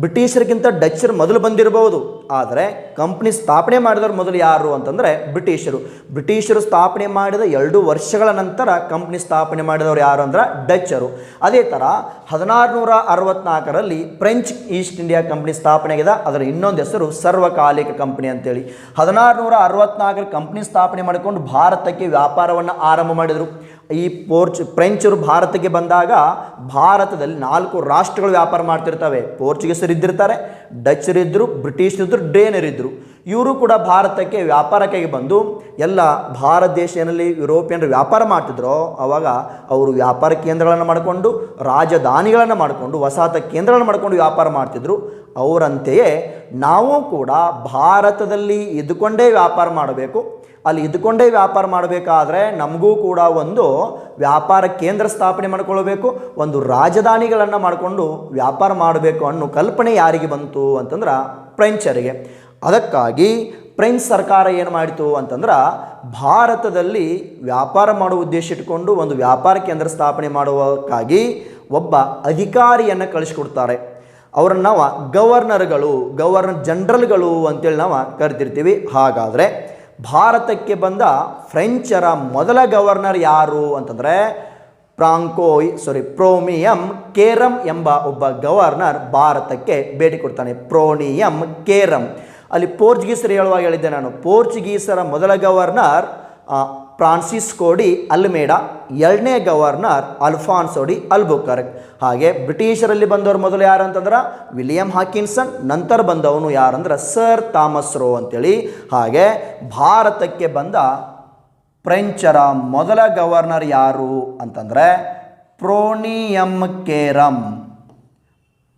ಬ್ರಿಟಿಷರಿಗಿಂತ ಡಚ್ಚರು ಮೊದಲು ಬಂದಿರಬಹುದು, ಆದರೆ ಕಂಪ್ನಿ ಸ್ಥಾಪನೆ ಮಾಡಿದವರು ಮೊದಲು ಯಾರು ಅಂತಂದರೆ ಬ್ರಿಟಿಷರು. ಬ್ರಿಟಿಷರು ಸ್ಥಾಪನೆ ಮಾಡಿದ 2 ವರ್ಷಗಳ ನಂತರ ಕಂಪ್ನಿ ಸ್ಥಾಪನೆ ಮಾಡಿದವರು ಯಾರು ಅಂದ್ರೆ ಡಚ್ಚರು. ಅದೇ ಥರ 1664ರಲ್ಲಿ ಫ್ರೆಂಚ್ ಈಸ್ಟ್ ಇಂಡಿಯಾ ಕಂಪ್ನಿ ಸ್ಥಾಪನೆ ಆಗಿದೆ. ಅದರ ಇನ್ನೊಂದು ಹೆಸರು ಸರ್ವಕಾಲಿಕ ಕಂಪನಿ ಅಂತೇಳಿ. 1664 ಕಂಪ್ನಿ ಸ್ಥಾಪನೆ ಮಾಡಿಕೊಂಡು ಭಾರತಕ್ಕೆ ವ್ಯಾಪಾರವನ್ನು ಆರಂಭ ಮಾಡಿದರು. ಈ ಫ್ರೆಂಚರು ಭಾರತಕ್ಕೆ ಬಂದಾಗ ಭಾರತದಲ್ಲಿ 4 ರಾಷ್ಟ್ರಗಳು ವ್ಯಾಪಾರ ಮಾಡ್ತಿರ್ತವೆ. ಪೋರ್ಚುಗೀಸರು ಇದ್ದಿರ್ತಾರೆ, ಡಚ್ಚರಿದ್ದರು, ಬ್ರಿಟಿಷರಿದ್ದರು, ಡೇನರಿದ್ದರು. ಇವರು ಕೂಡ ಭಾರತಕ್ಕೆ ವ್ಯಾಪಾರಕ್ಕಾಗಿ ಬಂದು ಎಲ್ಲ ಭಾರತ ದೇಶ ಏನಲ್ಲಿ ಯುರೋಪಿಯನ್ರು ವ್ಯಾಪಾರ ಮಾಡ್ತಿದ್ರೋ ಆವಾಗ ಅವರು ವ್ಯಾಪಾರ ಕೇಂದ್ರಗಳನ್ನು ಮಾಡಿಕೊಂಡು, ರಾಜಧಾನಿಗಳನ್ನು ಮಾಡಿಕೊಂಡು, ವಸಾಹತ ಕೇಂದ್ರಗಳನ್ನು ಮಾಡಿಕೊಂಡು ವ್ಯಾಪಾರ ಮಾಡ್ತಿದ್ರು. ಅವರಂತೆಯೇ ನಾವು ಕೂಡ ಭಾರತದಲ್ಲಿ ಇದ್ದುಕೊಂಡೇ ವ್ಯಾಪಾರ ಮಾಡಬೇಕು. ಅಲ್ಲಿ ಇದ್ದುಕೊಂಡೇ ವ್ಯಾಪಾರ ಮಾಡಬೇಕಾದ್ರೆ ನಮಗೂ ಕೂಡ ಒಂದು ವ್ಯಾಪಾರ ಕೇಂದ್ರ ಸ್ಥಾಪನೆ ಮಾಡಿಕೊಳ್ಬೇಕು, ಒಂದು ರಾಜಧಾನಿಗಳನ್ನು ಮಾಡಿಕೊಂಡು ವ್ಯಾಪಾರ ಮಾಡಬೇಕು ಅನ್ನೋ ಕಲ್ಪನೆ ಯಾರಿಗೆ ಬಂತು ಅಂತಂದ್ರೆ ಫ್ರೆಂಚರಿಗೆ. ಅದಕ್ಕಾಗಿ ಫ್ರೆಂಚ್ ಸರ್ಕಾರ ಏನು ಮಾಡಿತು ಅಂತಂದ್ರೆ ಭಾರತದಲ್ಲಿ ವ್ಯಾಪಾರ ಮಾಡುವ ಉದ್ದೇಶ ಇಟ್ಕೊಂಡು ಒಂದು ವ್ಯಾಪಾರ ಕೇಂದ್ರ ಸ್ಥಾಪನೆ ಮಾಡುವಕ್ಕಾಗಿ ಒಬ್ಬ ಅಧಿಕಾರಿಯನ್ನು ಕಳಿಸ್ಕೊಡ್ತಾರೆ. ಅವರನ್ನು ನಾವು ಗವರ್ನರ್ ಜನರಲ್ಗಳು ಅಂತೇಳಿ ನಾವು ಕರಿತಿರ್ತೀವಿ. ಹಾಗಾದರೆ ಭಾರತಕ್ಕೆ ಬಂದ ಫ್ರೆಂಚರ ಮೊದಲ ಗವರ್ನರ್ ಯಾರು ಅಂತಂದರೆ ಪ್ರೋಮಿಯಂ ಕೇರಂ ಎಂಬ ಒಬ್ಬ ಗವರ್ನರ್ ಭಾರತಕ್ಕೆ ಭೇಟಿ ಕೊಡ್ತಾನೆ. ಪ್ರೋನಿಯಂ ಕೇರಂ. ಅಲ್ಲಿ ಪೋರ್ಚುಗೀಸರು ಹೇಳುವಾಗ ಹೇಳಿದ್ದೆ ನಾನು, ಪೋರ್ಚುಗೀಸರ ಮೊದಲ ಗವರ್ನರ್ ಫ್ರಾನ್ಸಿಸ್ಕೋ ಡಿ ಅಲ್ಮೇಡಾ, 2ನೇ ಗವರ್ನರ್ ಅಲ್ಫಾನ್ಸೋ ಡಿ ಅಲ್ಬುಕರ್ಕ್. ಹಾಗೆ ಬ್ರಿಟಿಷರಲ್ಲಿ ಬಂದವರು ಮೊದಲು ಯಾರು ಅಂತಂದ್ರೆ ವಿಲಿಯಂ ಹಾಕಿನ್ಸನ್, ನಂತರ ಬಂದವನು ಯಾರಂದ್ರೆ ಸರ್ ಥಾಮಸ್ ರೋ ಅಂತೇಳಿ. ಹಾಗೆ ಭಾರತಕ್ಕೆ ಬಂದ ಫ್ರೆಂಚರ ಮೊದಲ ಗವರ್ನರ್ ಯಾರು ಅಂತಂದರೆ ಪ್ರೋನಿಯಂ ಕೇರಂ.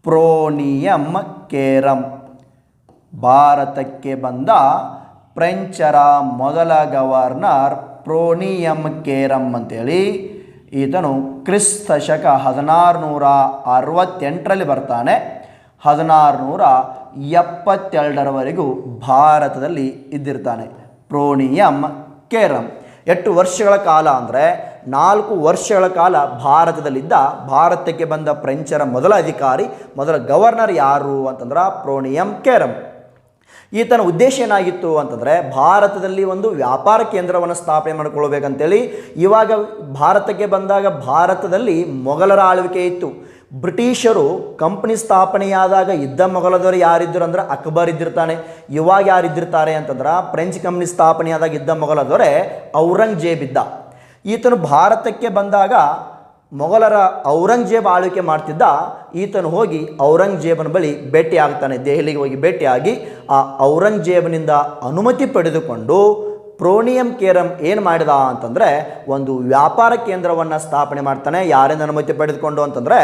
ಪ್ರೋನಿಯಂ ಕೇರಂ. ಭಾರತಕ್ಕೆ ಬಂದ ಫ್ರೆಂಚರ ಮೊದಲ ಗವರ್ನರ್ ಪ್ರೋನಿಯಂ ಕೇರಂ ಅಂತೇಳಿ. ಈತನು ಕ್ರಿಸ್ತ ಶಕ 1668ರಲ್ಲಿ ಬರ್ತಾನೆ. 1672ರವರೆಗೂ ಭಾರತದಲ್ಲಿ ಇದ್ದಿರ್ತಾನೆ ಪ್ರೋನಿಯಂ ಕೇರಂ. 8 ವರ್ಷಗಳ ಕಾಲ ಅಂದರೆ 4 ವರ್ಷಗಳ ಕಾಲ ಭಾರತದಲ್ಲಿದ್ದ. ಭಾರತಕ್ಕೆ ಬಂದ ಫ್ರೆಂಚರ ಮೊದಲ ಅಧಿಕಾರಿ, ಮೊದಲ ಗವರ್ನರ್ ಯಾರು ಅಂತಂದ್ರೆ ಪ್ರೋನಿಯಂ ಕೇರಂ. ಈತನ ಉದ್ದೇಶ ಏನಾಗಿತ್ತು ಅಂತಂದರೆ ಭಾರತದಲ್ಲಿ ಒಂದು ವ್ಯಾಪಾರ ಕೇಂದ್ರವನ್ನು ಸ್ಥಾಪನೆ ಮಾಡಿಕೊಳ್ಬೇಕಂತೇಳಿ. ಇವಾಗ ಭಾರತಕ್ಕೆ ಬಂದಾಗ ಭಾರತದಲ್ಲಿ ಮೊಘಲರ ಆಳ್ವಿಕೆ ಇತ್ತು. ಬ್ರಿಟಿಷರು ಕಂಪನಿ ಸ್ಥಾಪನೆಯಾದಾಗ ಇದ್ದ ಮೊಘಲದವರು ಯಾರಿದ್ದರು ಅಂದ್ರೆ ಅಕ್ಬರ್ ಇದ್ದಿರ್ತಾನೆ. ಇವಾಗ ಯಾರಿದ್ದಿರ್ತಾರೆ ಅಂತಂದ್ರೆ ಫ್ರೆಂಚ್ ಕಂಪನಿ ಸ್ಥಾಪನೆಯಾದಾಗ ಇದ್ದ ಮೊಘಲದವರೇ ಔರಂಗಜೇಬ್ ಇದ್ದ. ಈತನು ಭಾರತಕ್ಕೆ ಬಂದಾಗ ಮೊಘಲರ ಔರಂಗಜೇಬ್ ಆಳ್ವಿಕೆ ಮಾಡ್ತಿದ್ದ. ಈತನು ಹೋಗಿ ಔರಂಗಜೇಬನ ಬಳಿ ಭೇಟಿ ಆಗ್ತಾನೆ. ದೆಹಲಿಗೆ ಹೋಗಿ ಭೇಟಿಯಾಗಿ ಆ ಔರಂಗಜೇಬನಿಂದ ಅನುಮತಿ ಪಡೆದುಕೊಂಡು ಪ್ರೋನಿಯಂ ಕೇರಂ ಏನು ಮಾಡಿದ ಅಂತಂದರೆ ಒಂದು ವ್ಯಾಪಾರ ಕೇಂದ್ರವನ್ನು ಸ್ಥಾಪನೆ ಮಾಡ್ತಾನೆ. ಯಾರಿಂದ ಅನುಮತಿ ಪಡೆದುಕೊಂಡು ಅಂತಂದರೆ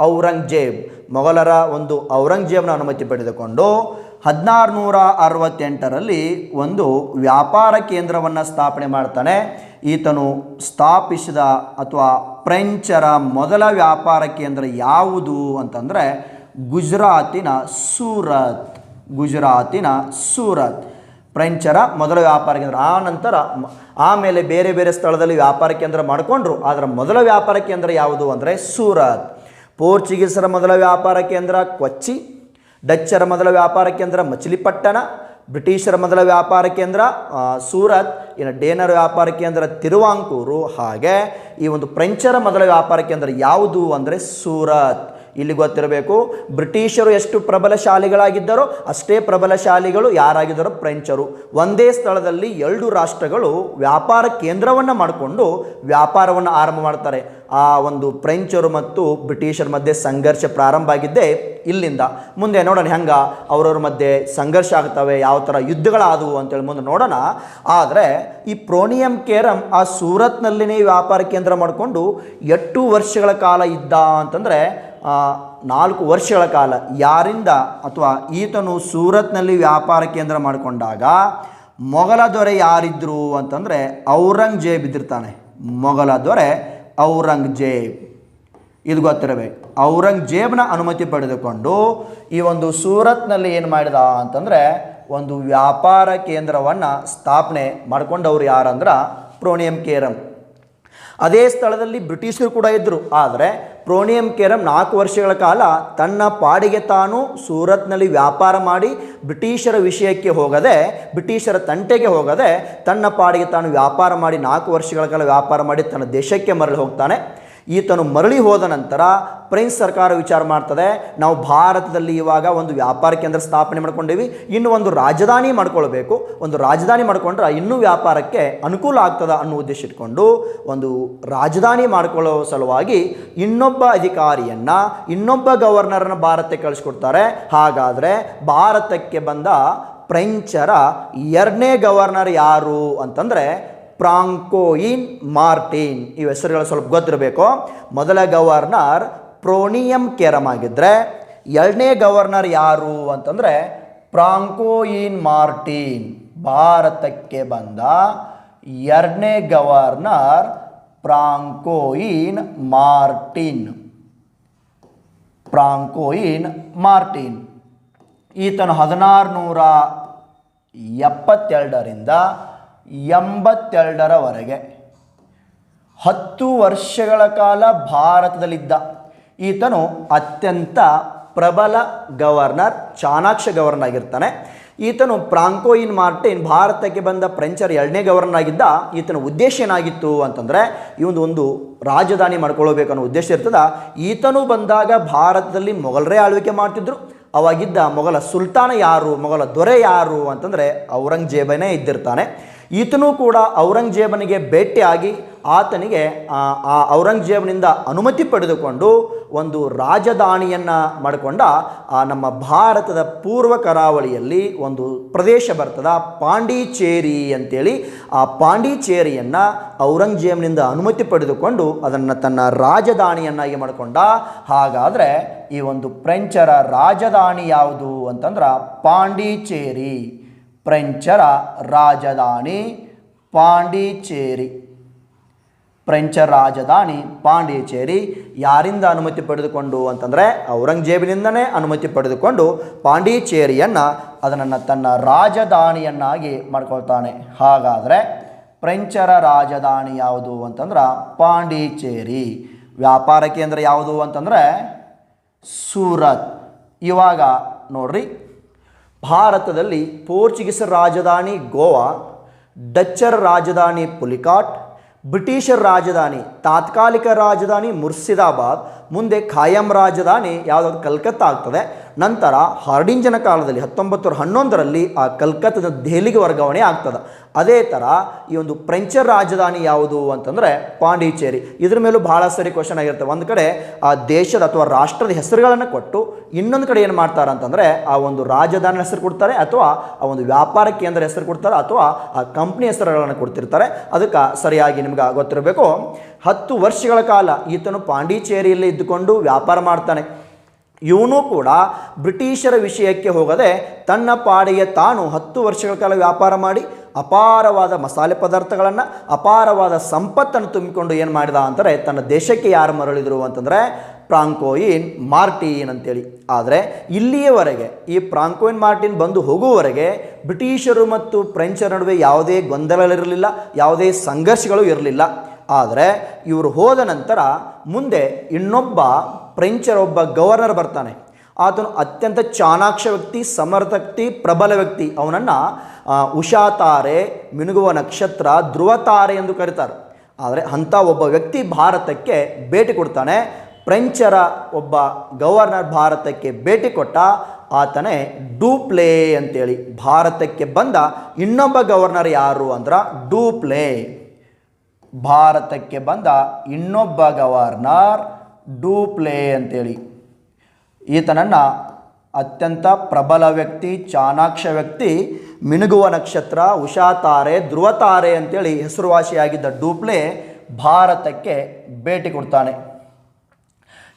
ಔರಂಗಜೇಬ್, ಮೊಘಲರ ಒಂದು ಔರಂಗಜೇಬನ ಅನುಮತಿ ಪಡೆದುಕೊಂಡು 1668ರಲ್ಲಿ ಒಂದು ವ್ಯಾಪಾರ ಕೇಂದ್ರವನ್ನು ಸ್ಥಾಪನೆ ಮಾಡ್ತಾನೆ. ಈತನು ಸ್ಥಾಪಿಸಿದ ಅಥವಾ ಫ್ರೆಂಚರ ಮೊದಲ ವ್ಯಾಪಾರ ಕೇಂದ್ರ ಯಾವುದು ಅಂತಂದರೆ ಗುಜರಾತಿನ ಸೂರತ್ ಫ್ರೆಂಚರ ಮೊದಲ ವ್ಯಾಪಾರ ಕೇಂದ್ರ. ಆ ನಂತರ ಆಮೇಲೆ ಬೇರೆ ಬೇರೆ ಸ್ಥಳದಲ್ಲಿ ವ್ಯಾಪಾರ ಕೇಂದ್ರ ಮಾಡಿಕೊಂಡ್ರು. ಅದರ ಮೊದಲ ವ್ಯಾಪಾರ ಕೇಂದ್ರ ಯಾವುದು ಅಂದರೆ ಸೂರತ್. ಪೋರ್ಚುಗೀಸರ ಮೊದಲ ವ್ಯಾಪಾರ ಕೇಂದ್ರ ಕೊಚ್ಚಿ, ಡಚ್ಚರ ಮೊದಲ ವ್ಯಾಪಾರ ಕೇಂದ್ರ ಮಚಿಲಿಪಟ್ಟಣ, ಬ್ರಿಟಿಷರ ಮೊದಲ ವ್ಯಾಪಾರ ಕೇಂದ್ರ ಸೂರತ್, ಇನ್ನು ಡೇನರ್ ವ್ಯಾಪಾರ ಕೇಂದ್ರ ತಿರುವಾಂಕೂರು. ಹಾಗೆ ಈ ಒಂದು ಫ್ರೆಂಚರ ಮೊದಲ ವ್ಯಾಪಾರ ಕೇಂದ್ರ ಯಾವುದು ಅಂದರೆ ಸೂರತ್. ಇಲ್ಲಿ ಗೊತ್ತಿರಬೇಕು, ಬ್ರಿಟಿಷರು ಎಷ್ಟು ಪ್ರಬಲಶಾಲಿಗಳಾಗಿದ್ದರೋ ಅಷ್ಟೇ ಪ್ರಬಲಶಾಲಿಗಳು ಯಾರಾಗಿದ್ದಾರೋ ಫ್ರೆಂಚರು. ಒಂದೇ ಸ್ಥಳದಲ್ಲಿ 2 ರಾಷ್ಟ್ರಗಳು ವ್ಯಾಪಾರ ಕೇಂದ್ರವನ್ನು ಮಾಡಿಕೊಂಡು ವ್ಯಾಪಾರವನ್ನು ಆರಂಭ ಮಾಡ್ತಾರೆ. ಆ ಒಂದು ಫ್ರೆಂಚರು ಮತ್ತು ಬ್ರಿಟಿಷರ ಮಧ್ಯೆ ಸಂಘರ್ಷ ಪ್ರಾರಂಭ ಆಗಿದ್ದೇ ಇಲ್ಲಿಂದ. ಮುಂದೆ ನೋಡೋಣ ಹೆಂಗೆ ಅವರವ್ರ ಮಧ್ಯೆ ಸಂಘರ್ಷ ಆಗ್ತವೆ, ಯಾವ ಥರ ಯುದ್ಧಗಳಾದವು ಅಂತೇಳಿ ಮುಂದೆ ನೋಡೋಣ. ಆದರೆ ಈ ಪ್ರೋನಿಯಂ ಕೇರಂ ಆ ಸೂರತ್ನಲ್ಲಿನೇ ವ್ಯಾಪಾರ ಕೇಂದ್ರ ಮಾಡಿಕೊಂಡು 8 ವರ್ಷಗಳ ಕಾಲ ಇದ್ದ ಅಂತಂದರೆ 4 ವರ್ಷಗಳ ಕಾಲ. ಯಾರಿಂದ ಅಥವಾ ಈತನು ಸೂರತ್ನಲ್ಲಿ ವ್ಯಾಪಾರ ಕೇಂದ್ರ ಮಾಡಿಕೊಂಡಾಗ ಮೊಘಲ ದೊರೆ ಯಾರಿದ್ರು ಅಂತಂದರೆ ಔರಂಗಜೇಬ್ ಇದ್ದಿರ್ತಾನೆ. ಮೊಘಲ ದೊರೆ ಔರಂಗಜೇಬ್, ಇದು ಗೊತ್ತಿರಬೇಕು. ಔರಂಗಜೇಬ್ನ ಅನುಮತಿ ಪಡೆದುಕೊಂಡು ಈ ಒಂದು ಸೂರತ್ನಲ್ಲಿ ಏನು ಮಾಡಿದ ಅಂತಂದರೆ ಒಂದು ವ್ಯಾಪಾರ ಕೇಂದ್ರವನ್ನು ಸ್ಥಾಪನೆ ಮಾಡ್ಕೊಂಡವ್ರು ಯಾರಂದ್ರೆ ಪ್ರೋನಿಯಂ ಕೇರಂ. ಅದೇ ಸ್ಥಳದಲ್ಲಿ ಬ್ರಿಟಿಷರು ಕೂಡ ಇದ್ದರು. ಆದರೆ ಪ್ರೋನಿಯಂ ಕೇರಂ 4 ವರ್ಷಗಳ ಕಾಲ ತನ್ನ ಪಾಡಿಗೆ ತಾನು ಸೂರತ್ನಲ್ಲಿ ವ್ಯಾಪಾರ ಮಾಡಿ ಬ್ರಿಟಿಷರ ವಿಷಯಕ್ಕೆ ಹೋಗದೆ, ಬ್ರಿಟಿಷರ ತಂಟೆಗೆ ಹೋಗದೆ ತನ್ನ ಪಾಡಿಗೆ ತಾನು ವ್ಯಾಪಾರ ಮಾಡಿ 4 ವರ್ಷಗಳ ಕಾಲ ವ್ಯಾಪಾರ ಮಾಡಿ ತನ್ನ ದೇಶಕ್ಕೆ ಮರಳಿ ಹೋಗ್ತಾನೆ. ಈತನು ಮರಳಿ ಹೋದ ನಂತರ ಫ್ರೆಂಚ್ ಸರ್ಕಾರ ವಿಚಾರ ಮಾಡ್ತದೆ, ನಾವು ಭಾರತದಲ್ಲಿ ಇವಾಗ ಒಂದು ವ್ಯಾಪಾರ ಕೇಂದ್ರ ಸ್ಥಾಪನೆ ಮಾಡ್ಕೊಂಡೀವಿ, ಇನ್ನು ಒಂದು ರಾಜಧಾನಿ ಮಾಡ್ಕೊಳ್ಬೇಕು. ಒಂದು ರಾಜಧಾನಿ ಮಾಡ್ಕೊಂಡ್ರೆ ಇನ್ನೂ ವ್ಯಾಪಾರಕ್ಕೆ ಅನುಕೂಲ ಆಗ್ತದ ಅನ್ನೋ ಉದ್ದೇಶ ಇಟ್ಕೊಂಡು ಒಂದು ರಾಜಧಾನಿ ಮಾಡ್ಕೊಳ್ಳೋ ಸಲುವಾಗಿ ಇನ್ನೊಬ್ಬ ಅಧಿಕಾರಿಯನ್ನು, ಇನ್ನೊಬ್ಬ ಗವರ್ನರನ್ನು ಭಾರತಕ್ಕೆ ಕಳಿಸ್ಕೊಡ್ತಾರೆ. ಹಾಗಾದರೆ ಭಾರತಕ್ಕೆ ಬಂದ ಫ್ರೆಂಚರ 2ನೇ ಗವರ್ನರ್ ಯಾರು ಅಂತಂದರೆ ಫ್ರಾಂಕೋಯಿನ್ ಮಾರ್ಟಿನ್. ಈ ಹೆಸರುಗಳು ಸ್ವಲ್ಪ ಗೊತ್ತಿರಬೇಕು. ಮೊದಲ ಗವರ್ನರ್ ಪ್ರೋನಿಯಂ ಕೇರಂ ಆಗಿದ್ದರೆ 2ನೇ ಗವರ್ನರ್ ಯಾರು ಅಂತಂದರೆ ಫ್ರಾಂಕೋಯಿನ್ ಮಾರ್ಟಿನ್. ಭಾರತಕ್ಕೆ ಬಂದ 2ನೇ ಗವರ್ನರ್ ಫ್ರಾಂಕೋಯಿನ್ ಮಾರ್ಟಿನ್. ಈತನು 1672ರಿಂದ 82ರವರೆಗೆ 10 ವರ್ಷಗಳ ಕಾಲ ಭಾರತದಲ್ಲಿದ್ದ. ಈತನು ಅತ್ಯಂತ ಪ್ರಬಲ ಗವರ್ನರ್, ಚಾಣಾಕ್ಷ ಗವರ್ನರ್ ಆಗಿರ್ತಾನೆ. ಈತನು ಫ್ರಾಂಕೋಯಿನ್ ಮಾರ್ಟಿನ್ ಭಾರತಕ್ಕೆ ಬಂದ ಫ್ರೆಂಚರ 2ನೇ ಗವರ್ನರ್ ಆಗಿದ್ದ. ಈತನ ಉದ್ದೇಶ ಏನಾಗಿತ್ತು ಅಂತಂದರೆ ಒಂದು ರಾಜಧಾನಿ ಮಾಡ್ಕೊಳ್ಬೇಕನ್ನೋ ಉದ್ದೇಶ ಇರ್ತದ. ಈತನು ಬಂದಾಗ ಭಾರತದಲ್ಲಿ ಮೊಘಲರೇ ಆಳ್ವಿಕೆ ಮಾಡ್ತಿದ್ರು. ಅವಾಗಿದ್ದ ಮೊಘಲ ಸುಲ್ತಾನ ಯಾರು, ಮೊಘಲ ದೊರೆ ಯಾರು ಅಂತಂದರೆ ಔರಂಗಜೇಬನೇ ಇದ್ದಿರ್ತಾನೆ. ಈತನೂ ಕೂಡ ಔರಂಗಜೇಬನಿಗೆ ಭೇಟಿಯಾಗಿ ಆತನಿಗೆ ಆ ಔರಂಗಜೇಬನಿಂದ ಅನುಮತಿ ಪಡೆದುಕೊಂಡು ಒಂದು ರಾಜಧಾನಿಯನ್ನು ಮಾಡಿಕೊಂಡ. ನಮ್ಮ ಭಾರತದ ಪೂರ್ವ ಕರಾವಳಿಯಲ್ಲಿ ಒಂದು ಪ್ರದೇಶ ಬರ್ತದ ಪಾಂಡಿಚೇರಿ ಅಂತೇಳಿ. ಆ ಪಾಂಡಿಚೇರಿಯನ್ನು ಔರಂಗಜೇಬನಿಂದ ಅನುಮತಿ ಪಡೆದುಕೊಂಡು ಅದನ್ನು ತನ್ನ ರಾಜಧಾನಿಯನ್ನಾಗಿ ಮಾಡಿಕೊಂಡ. ಹಾಗಾದರೆ ಈ ಒಂದು ಫ್ರೆಂಚರ ರಾಜಧಾನಿ ಯಾವುದು ಅಂತಂದ್ರೆ ಪಾಂಡಿಚೇರಿ. ಫ್ರೆಂಚರ ರಾಜಧಾನಿ ಪಾಂಡಿಚೇರಿ. ಫ್ರೆಂಚರ ರಾಜಧಾನಿ ಪಾಂಡಿಚೇರಿ. ಯಾರಿಂದ ಅನುಮತಿ ಪಡೆದುಕೊಂಡು ಅಂತಂದರೆ ಔರಂಗಜೇಬನಿಂದನೇ ಅನುಮತಿ ಪಡೆದುಕೊಂಡು ಪಾಂಡಿಚೇರಿಯನ್ನು ಅದನ್ನು ತನ್ನ ರಾಜಧಾನಿಯನ್ನಾಗಿ ಮಾಡ್ಕೊಳ್ತಾನೆ. ಹಾಗಾದರೆ ಫ್ರೆಂಚರ ರಾಜಧಾನಿ ಯಾವುದು ಅಂತಂದ್ರೆ ಪಾಂಡಿಚೇರಿ. ವ್ಯಾಪಾರ ಕೇಂದ್ರ ಯಾವುದು ಅಂತಂದರೆ ಸೂರತ್. ಇವಾಗ ನೋಡ್ರಿ, ಭಾರತದಲ್ಲಿ ಪೋರ್ಚುಗೀಸರ ರಾಜಧಾನಿ ಗೋವಾ, ಡಚ್ಚರ ರಾಜಧಾನಿ ಪುಲಿಕಾಟ್, ಬ್ರಿಟಿಷರ ರಾಜಧಾನಿ ತಾತ್ಕಾಲಿಕ ರಾಜಧಾನಿ ಮುರ್ಸಿದಾಬಾದ್, ಮುಂದೆ ಖಾಯಂ ರಾಜಧಾನಿ ಯಾವುದಾದ್ರು ಕಲ್ಕತ್ತಾ ಆಗ್ತದೆ. ನಂತರ ಹಾರ್ಡಿಂಜನ ಕಾಲದಲ್ಲಿ 1911ರಲ್ಲಿ ಆ ಕಲ್ಕತ್ತಾದ ದೆಹಲಿಗೆ ವರ್ಗಾವಣೆ ಆಗ್ತದೆ. ಅದೇ ಥರ ಈ ಒಂದು ಫ್ರೆಂಚರ್ ರಾಜಧಾನಿ ಯಾವುದು ಅಂತಂದರೆ ಪಾಂಡಿಚೇರಿ. ಇದ್ರ ಮೇಲೂ ಭಾಳ ಸರಿ ಕ್ವಶನ್ ಆಗಿರ್ತವೆ. ಒಂದು ಕಡೆ ಆ ದೇಶದ ಅಥವಾ ರಾಷ್ಟ್ರದ ಹೆಸರುಗಳನ್ನು ಕೊಟ್ಟು, ಇನ್ನೊಂದು ಕಡೆ ಏನು ಮಾಡ್ತಾರೆ ಅಂತಂದರೆ ಆ ಒಂದು ರಾಜಧಾನಿ ಹೆಸರು ಕೊಡ್ತಾರೆ, ಅಥವಾ ಆ ಒಂದು ವ್ಯಾಪಾರ ಕೇಂದ್ರ ಹೆಸರು ಕೊಡ್ತಾರೆ, ಅಥವಾ ಆ ಕಂಪ್ನಿ ಹೆಸರುಗಳನ್ನು ಕೊಡ್ತಿರ್ತಾರೆ. ಅದಕ್ಕೆ ಸರಿಯಾಗಿ ನಿಮ್ಗೆ ಗೊತ್ತಿರಬೇಕು. 10 ವರ್ಷಗಳ ಕಾಲ ಈತನು ಪಾಂಡಿಚೇರಿಯಲ್ಲಿ ಇದ್ದುಕೊಂಡು ವ್ಯಾಪಾರ ಮಾಡ್ತಾನೆ. ಇವನು ಕೂಡ ಬ್ರಿಟಿಷರ ವಿಷಯಕ್ಕೆ ಹೋಗದೆ ತನ್ನ ಪಾಡಿಗೆ ತಾನು 10 ವರ್ಷಗಳ ಕಾಲ ವ್ಯಾಪಾರ ಮಾಡಿ ಅಪಾರವಾದ ಮಸಾಲೆ ಪದಾರ್ಥಗಳನ್ನು, ಅಪಾರವಾದ ಸಂಪತ್ತನ್ನು ತುಂಬಿಕೊಂಡು ಏನು ಮಾಡಿದ ಅಂತಾರೆ, ತನ್ನ ದೇಶಕ್ಕೆ ಯಾರು ಮರಳಿದರು ಅಂತಂದರೆ ಫ್ರಾಂಕೋಯಿನ್ ಮಾರ್ಟಿನ್ ಅಂತೇಳಿ. ಆದರೆ ಇಲ್ಲಿಯವರೆಗೆ ಈ ಫ್ರಾಂಕೋಯಿನ್ ಮಾರ್ಟಿನ್ ಬಂದು ಹೋಗುವವರೆಗೆ ಬ್ರಿಟಿಷರು ಮತ್ತು ಫ್ರೆಂಚರ ನಡುವೆ ಯಾವುದೇ ಗೊಂದಲಗಳಿರಲಿಲ್ಲ, ಯಾವುದೇ ಸಂಘರ್ಷಗಳು ಇರಲಿಲ್ಲ. ಆದರೆ ಇವರು ಹೋದ ನಂತರ ಮುಂದೆ ಇನ್ನೊಬ್ಬ ಫ್ರೆಂಚರೊಬ್ಬ ಗವರ್ನರ್ ಬರ್ತಾನೆ. ಆತನು ಅತ್ಯಂತ ಚಾಣಾಕ್ಷ ವ್ಯಕ್ತಿ, ಸಮರ್ಥ ವ್ಯಕ್ತಿ, ಪ್ರಬಲ ವ್ಯಕ್ತಿ. ಅವನನ್ನು ಉಷಾ ತಾರೆ, ಮಿನುಗುವ ನಕ್ಷತ್ರ, ಧ್ರುವ ತಾರೆ ಎಂದು ಕರೀತಾರೆ. ಆದರೆ ಅಂಥ ಒಬ್ಬ ವ್ಯಕ್ತಿ ಭಾರತಕ್ಕೆ ಭೇಟಿ ಕೊಡ್ತಾನೆ. ಫ್ರೆಂಚರ ಒಬ್ಬ ಗವರ್ನರ್ ಭಾರತಕ್ಕೆ ಭೇಟಿ ಕೊಟ್ಟ, ಆತನೇ ಡೂಪ್ಲೆ ಅಂತೇಳಿ. ಭಾರತಕ್ಕೆ ಬಂದ ಇನ್ನೊಬ್ಬ ಗವರ್ನರ್ ಯಾರು ಅಂದ್ರೆ ಡೂಪ್ಲೆ. ಭಾರತಕ್ಕೆ ಬಂದ ಇನ್ನೊಬ್ಬ ಗವರ್ನರ್ ಡೂಪ್ಲೆ ಅಂತೇಳಿ. ಈತನನ್ನು ಅತ್ಯಂತ ಪ್ರಬಲ ವ್ಯಕ್ತಿ, ಚಾಣಾಕ್ಷ ವ್ಯಕ್ತಿ, ಮಿನುಗುವ ನಕ್ಷತ್ರ, ಉಷಾ ತಾರೆ, ಧ್ರುವ ತಾರೆ ಅಂತೇಳಿ ಹೆಸರುವಾಸಿಯಾಗಿದ್ದ ಡೂಪ್ಲೆ ಭಾರತಕ್ಕೆ ಭೇಟಿ ಕೊಡ್ತಾನೆ.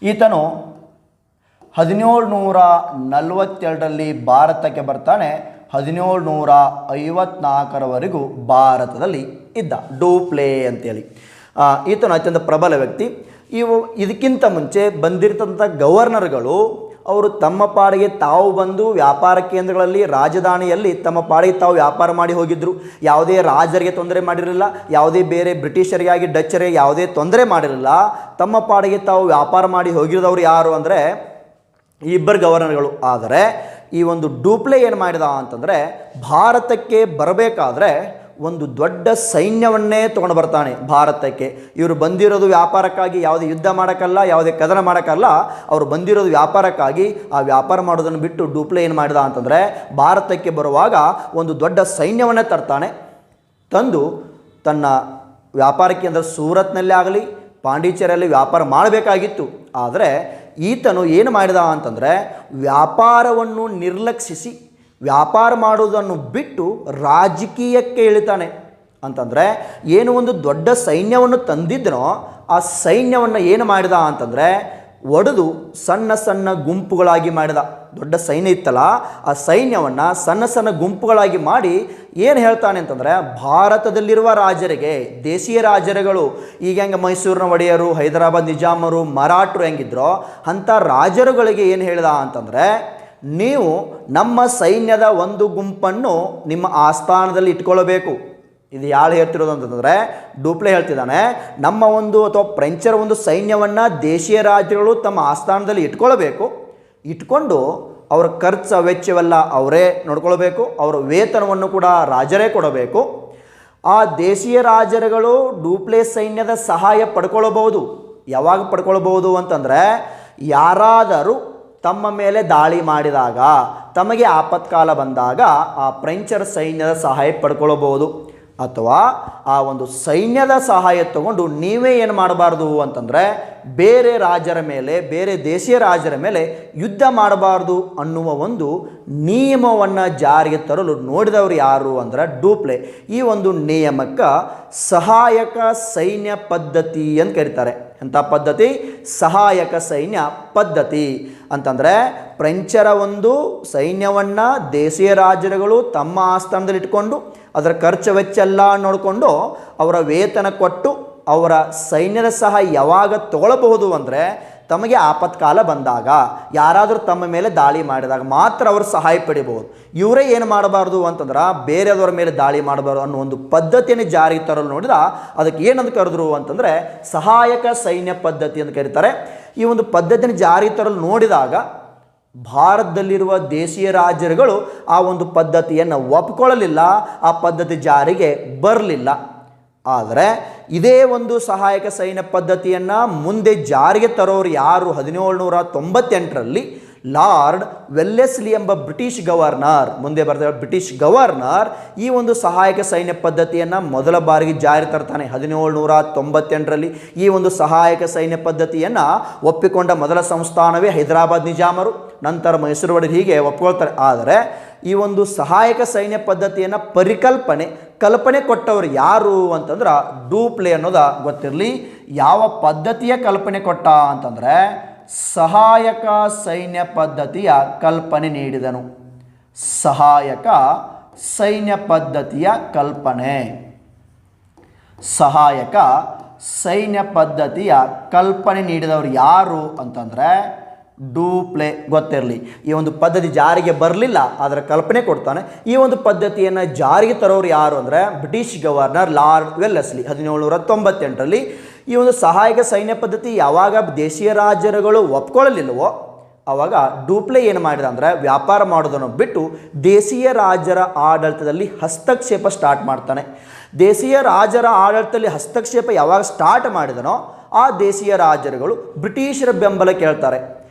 ಈತನು 1742ರಲ್ಲಿ ಭಾರತಕ್ಕೆ ಬರ್ತಾನೆ. 1754ರವರೆಗೂ ಭಾರತದಲ್ಲಿ ಇದ್ದ ಡೂಪ್ಲೆ ಅಂತೇಳಿ. ಈತನು ಅತ್ಯಂತ ಪ್ರಬಲ ವ್ಯಕ್ತಿ. ಇದಕ್ಕಿಂತ ಮುಂಚೆ ಬಂದಿರತಂಥ ಗವರ್ನರ್ಗಳು ಅವರು ತಮ್ಮ ಪಾಡಿಗೆ ತಾವು ಬಂದು ವ್ಯಾಪಾರ ಕೇಂದ್ರಗಳಲ್ಲಿ, ರಾಜಧಾನಿಯಲ್ಲಿ ತಮ್ಮ ಪಾಡಿಗೆ ತಾವು ವ್ಯಾಪಾರ ಮಾಡಿ ಹೋಗಿದ್ದರು. ಯಾವುದೇ ರಾಜರಿಗೆ ತೊಂದರೆ ಮಾಡಿರಲಿಲ್ಲ, ಯಾವುದೇ ಬೇರೆ ಬ್ರಿಟಿಷರಿಗಾಗಿ ಡಚ್ಚರಿಗೆ ಯಾವುದೇ ತೊಂದರೆ ಮಾಡಿರಲಿಲ್ಲ. ತಮ್ಮ ಪಾಡಿಗೆ ತಾವು ವ್ಯಾಪಾರ ಮಾಡಿ ಹೋಗಿರೋದವ್ರು ಯಾರು ಅಂದರೆ ಈ ಇಬ್ಬರು ಗವರ್ನರ್ಗಳು. ಆದರೆ ಈ ಒಂದು ಡೂಪ್ಲೆ ಏನು ಮಾಡಿದ ಅಂತಂದರೆ ಭಾರತಕ್ಕೆ ಬರಬೇಕಾದ್ರೆ ಒಂದು ದೊಡ್ಡ ಸೈನ್ಯವನ್ನೇ ತೊಗೊಂಡು ಬರ್ತಾನೆ ಭಾರತಕ್ಕೆ. ಇವರು ಬಂದಿರೋದು ವ್ಯಾಪಾರಕ್ಕಾಗಿ, ಯಾವುದೇ ಯುದ್ಧ ಮಾಡೋಕ್ಕಲ್ಲ, ಯಾವುದೇ ಕದನ ಮಾಡೋಕ್ಕಲ್ಲ. ಅವರು ಬಂದಿರೋದು ವ್ಯಾಪಾರಕ್ಕಾಗಿ. ಆ ವ್ಯಾಪಾರ ಮಾಡೋದನ್ನು ಬಿಟ್ಟು ಡೂಪ್ಲೆ ಏನು ಮಾಡಿದ ಅಂತಂದರೆ ಭಾರತಕ್ಕೆ ಬರುವಾಗ ಒಂದು ದೊಡ್ಡ ಸೈನ್ಯವನ್ನೇ ತರ್ತಾನೆ. ತಂದು ತನ್ನ ವ್ಯಾಪಾರ ಕೇಂದ್ರ ಸೂರತ್ನಲ್ಲೇ ಆಗಲಿ, ಪಾಂಡಿಚೇರಿಯಲ್ಲಿ ವ್ಯಾಪಾರ ಮಾಡಬೇಕಾಗಿತ್ತು. ಆದರೆ ಈತನು ಏನು ಮಾಡಿದ ಅಂತಂದರೆ ವ್ಯಾಪಾರವನ್ನು ನಿರ್ಲಕ್ಷಿಸಿ ವ್ಯಾಪಾರ ಮಾಡುವುದನ್ನು ಬಿಟ್ಟು ರಾಜಕೀಯಕ್ಕೆ ಇಳಿತಾನೆ. ಅಂತಂದರೆ ಏನು ಒಂದು ದೊಡ್ಡ ಸೈನ್ಯವನ್ನು ತಂದಿದ್ದನೋ ಆ ಸೈನ್ಯವನ್ನು ಏನು ಮಾಡಿದ ಅಂತಂದರೆ ಒಡೆದು ಸಣ್ಣ ಸಣ್ಣ ಗುಂಪುಗಳಾಗಿ ಮಾಡಿದ. ದೊಡ್ಡ ಸೈನ್ಯ ಇತ್ತಲ್ಲ, ಆ ಸೈನ್ಯವನ್ನು ಸಣ್ಣ ಸಣ್ಣ ಗುಂಪುಗಳಾಗಿ ಮಾಡಿ ಏನು ಹೇಳ್ತಾನೆ ಅಂತಂದರೆ ಭಾರತದಲ್ಲಿರುವ ರಾಜರಿಗೆ, ದೇಶೀಯ ರಾಜರುಗಳು, ಈಗ ಹೆಂಗೆ ಮೈಸೂರಿನ ಒಡೆಯರು, ಹೈದರಾಬಾದ್ ನಿಜಾಮರು, ಮರಾಠರು ಹೆಂಗಿದ್ರೋ ಅಂಥ ರಾಜರುಗಳಿಗೆ ಏನು ಹೇಳಿದ ಅಂತಂದರೆ ನೀವು ನಮ್ಮ ಸೈನ್ಯದ ಒಂದು ಗುಂಪನ್ನು ನಿಮ್ಮ ಆಸ್ಥಾನದಲ್ಲಿ ಇಟ್ಕೊಳ್ಳಬೇಕು. ಇದು ಯಾರು ಹೇಳ್ತಿರೋದು ಅಂತಂದರೆ ಡೂಪ್ಲೆ ಹೇಳ್ತಿದ್ದಾನೆ. ನಮ್ಮ ಒಂದು ಅಥವಾ ಫ್ರೆಂಚರ ಒಂದು ಸೈನ್ಯವನ್ನು ದೇಶೀಯ ರಾಜ್ಯಗಳು ತಮ್ಮ ಆಸ್ಥಾನದಲ್ಲಿ ಇಟ್ಕೊಳ್ಬೇಕು. ಇಟ್ಕೊಂಡು ಅವರ ಖರ್ಚು ವೆಚ್ಚವೆಲ್ಲ ಅವರೇ ನೋಡ್ಕೊಳ್ಬೇಕು. ಅವರ ವೇತನವನ್ನು ಕೂಡ ರಾಜರೇ ಕೊಡಬೇಕು. ಆ ದೇಶೀಯ ರಾಜರುಗಳು ಡೂಪ್ಲೆ ಸೈನ್ಯದ ಸಹಾಯ ಪಡ್ಕೊಳ್ಬೋದು. ಯಾವಾಗ ಪಡ್ಕೊಳ್ಬೋದು ಅಂತಂದರೆ ಯಾರಾದರೂ ತಮ್ಮ ಮೇಲೆ ದಾಳಿ ಮಾಡಿದಾಗ, ತಮಗೆ ಆಪತ್ಕಾಲ ಬಂದಾಗ ಆ ಫ್ರೆಂಚರ ಸೈನ್ಯದ ಸಹಾಯ ಪಡ್ಕೊಳ್ಬೋದು. ಅಥವಾ ಆ ಒಂದು ಸೈನ್ಯದ ಸಹಾಯ ತಗೊಂಡು ನೀವೇ ಏನು ಮಾಡಬಾರ್ದು ಅಂತಂದರೆ ಬೇರೆ ರಾಜರ ಮೇಲೆ, ಬೇರೆ ದೇಶೀಯ ರಾಜರ ಮೇಲೆ ಯುದ್ಧ ಮಾಡಬಾರ್ದು ಅನ್ನುವ ಒಂದು ನಿಯಮವನ್ನು ಜಾರಿಗೆ ತರಲು ನೋಡಿದವರು ಯಾರು ಅಂದರೆ ಡೂಪ್ಲೆ. ಈ ಒಂದು ನಿಯಮಕ್ಕೆ ಸಹಾಯಕ ಸೈನ್ಯ ಪದ್ಧತಿ ಅಂತ ಕರೀತಾರೆ. ಎಂಥ ಪದ್ಧತಿ? ಸಹಾಯಕ ಸೈನ್ಯ ಪದ್ಧತಿ. ಅಂತಂದರೆ ಫ್ರೆಂಚರ ಒಂದು ಸೈನ್ಯವನ್ನು ದೇಶೀಯ ರಾಜರುಗಳು ತಮ್ಮ ಆಸ್ಥಾನದಲ್ಲಿ ಇಟ್ಕೊಂಡು ಅದರ ಖರ್ಚು ವೆಚ್ಚ ಎಲ್ಲ ನೋಡಿಕೊಂಡು ಅವರ ವೇತನ ಕೊಟ್ಟು ಅವರ ಸೈನ್ಯದ ಸಹಾಯ ಯಾವಾಗ ತಗೊಳ್ಳಬಹುದು ಅಂದರೆ ತಮಗೆ ಆಪತ್ಕಾಲ ಬಂದಾಗ, ಯಾರಾದರೂ ತಮ್ಮ ಮೇಲೆ ದಾಳಿ ಮಾಡಿದಾಗ ಮಾತ್ರ ಅವರು ಸಹಾಯ ಪಡಿಬಹುದು. ಇವರೇ ಏನು ಮಾಡಬಾರ್ದು ಅಂತಂದ್ರೆ ಬೇರೆಯದವರ ಮೇಲೆ ದಾಳಿ ಮಾಡಬಾರ್ದು ಅನ್ನೋ ಒಂದು ಪದ್ಧತಿಯನ್ನು ಜಾರಿಗೆ ತರಲು ನೋಡಿದ ಅದಕ್ಕೆ ಏನಂತ ಕರೆದ್ರು ಅಂತಂದರೆ ಸಹಾಯಕ ಸೈನ್ಯ ಪದ್ಧತಿ ಅಂತ ಕರೀತಾರೆ. ಈ ಒಂದು ಪದ್ಧತಿಯನ್ನು ಜಾರಿಗೆ ತರಲು ನೋಡಿದಾಗ ಭಾರತದಲ್ಲಿರುವ ದೇಶೀಯ ರಾಜರುಗಳು ಆ ಒಂದು ಪದ್ಧತಿಯನ್ನು ಒಪ್ಕೊಳ್ಳಲಿಲ್ಲ, ಆ ಪದ್ಧತಿ ಜಾರಿಗೆ ಬರಲಿಲ್ಲ. ಆದರೆ ಇದೇ ಒಂದು ಸಹಾಯಕ ಸೈನ್ಯ ಪದ್ಧತಿಯನ್ನು ಮುಂದೆ ಜಾರಿಗೆ ತರೋರು ಯಾರು? 1798ರಲ್ಲಿ ಲಾರ್ಡ್ ವೆಲ್ಲೆಸ್ಲಿ ಎಂಬ ಬ್ರಿಟಿಷ್ ಗವರ್ನರ್, ಮುಂದೆ ಬರ್ತಾರೆ ಬ್ರಿಟಿಷ್ ಗವರ್ನರ್, ಈ ಒಂದು ಸಹಾಯಕ ಸೈನ್ಯ ಪದ್ಧತಿಯನ್ನು ಮೊದಲ ಬಾರಿಗೆ ಜಾರಿ ತರ್ತಾನೆ 1798ರಲ್ಲಿ. ಈ ಒಂದು ಸಹಾಯಕ ಸೈನ್ಯ ಪದ್ಧತಿಯನ್ನು ಒಪ್ಪಿಕೊಂಡ ಮೊದಲ ಸಂಸ್ಥಾನವೇ ಹೈದರಾಬಾದ್ ನಿಜಾಮರು, ನಂತರ ಮೈಸೂರು ಒಡೆಯರು, ಹೀಗೆ ಒಪ್ಕೊಳ್ತಾರೆ. ಆದರೆ ಈ ಒಂದು ಸಹಾಯಕ ಸೈನ್ಯ ಪದ್ಧತಿಯನ್ನು ಕಲ್ಪನೆ ಕೊಟ್ಟವರು ಯಾರು ಅಂತಂದ್ರೆ ಡೂಪ್ಲೆ ಅನ್ನೋದು ಗೊತ್ತಿರಲಿ. ಯಾವ ಪದ್ಧತಿಯ ಕಲ್ಪನೆ ಕೊಟ್ಟ ಅಂತಂದರೆ ಸಹಾಯಕ ಸೈನ್ಯ ಪದ್ಧತಿಯ ಕಲ್ಪನೆ ನೀಡಿದನು. ಸಹಾಯಕ ಸೈನ್ಯ ಪದ್ಧತಿಯ ಕಲ್ಪನೆ. ಸಹಾಯಕ ಸೈನ್ಯ ಪದ್ಧತಿಯ ಕಲ್ಪನೆ ನೀಡಿದವರು ಯಾರು ಅಂತಂದರೆ ಡೂಪ್ಲೆ. ಗೊತ್ತಿರಲಿ, ಈ ಒಂದು ಪದ್ಧತಿ ಜಾರಿಗೆ ಬರಲಿಲ್ಲ, ಅದರ ಕಲ್ಪನೆ ಕೊಡ್ತಾನೆ. ಈ ಒಂದು ಪದ್ಧತಿಯನ್ನು ಜಾರಿಗೆ ತರೋರು ಯಾರು ಅಂದರೆ ಬ್ರಿಟಿಷ್ ಗವರ್ನರ್ ಲಾರ್ಡ್ ವೆಲ್ಲೆಸ್ಲಿ 1798ರಲ್ಲಿ. ಈ ಒಂದು ಸಹಾಯಕ ಸೈನ್ಯ ಪದ್ಧತಿ ಯಾವಾಗ ದೇಶೀಯ ರಾಜರುಗಳು ಒಪ್ಕೊಳ್ಳಲಿಲ್ಲವೋ ಆವಾಗ ಡೂಪ್ಲೆ ಏನು ಮಾಡಿದ ಅಂದರೆ ವ್ಯಾಪಾರ ಮಾಡೋದನ್ನು ಬಿಟ್ಟು ದೇಶೀಯ ರಾಜರ ಆಡಳಿತದಲ್ಲಿ ಹಸ್ತಕ್ಷೇಪ ಸ್ಟಾರ್ಟ್ ಮಾಡ್ತಾನೆ. ದೇಶೀಯ ರಾಜರ ಆಡಳಿತದಲ್ಲಿ ಹಸ್ತಕ್ಷೇಪ ಯಾವಾಗ ಸ್ಟಾರ್ಟ್ ಮಾಡಿದನೋ ಆ ದೇಶೀಯ ರಾಜರುಗಳು ಬ್ರಿಟಿಷರ ಬೆಂಬಲ ಕೇಳ್ತಾರೆ.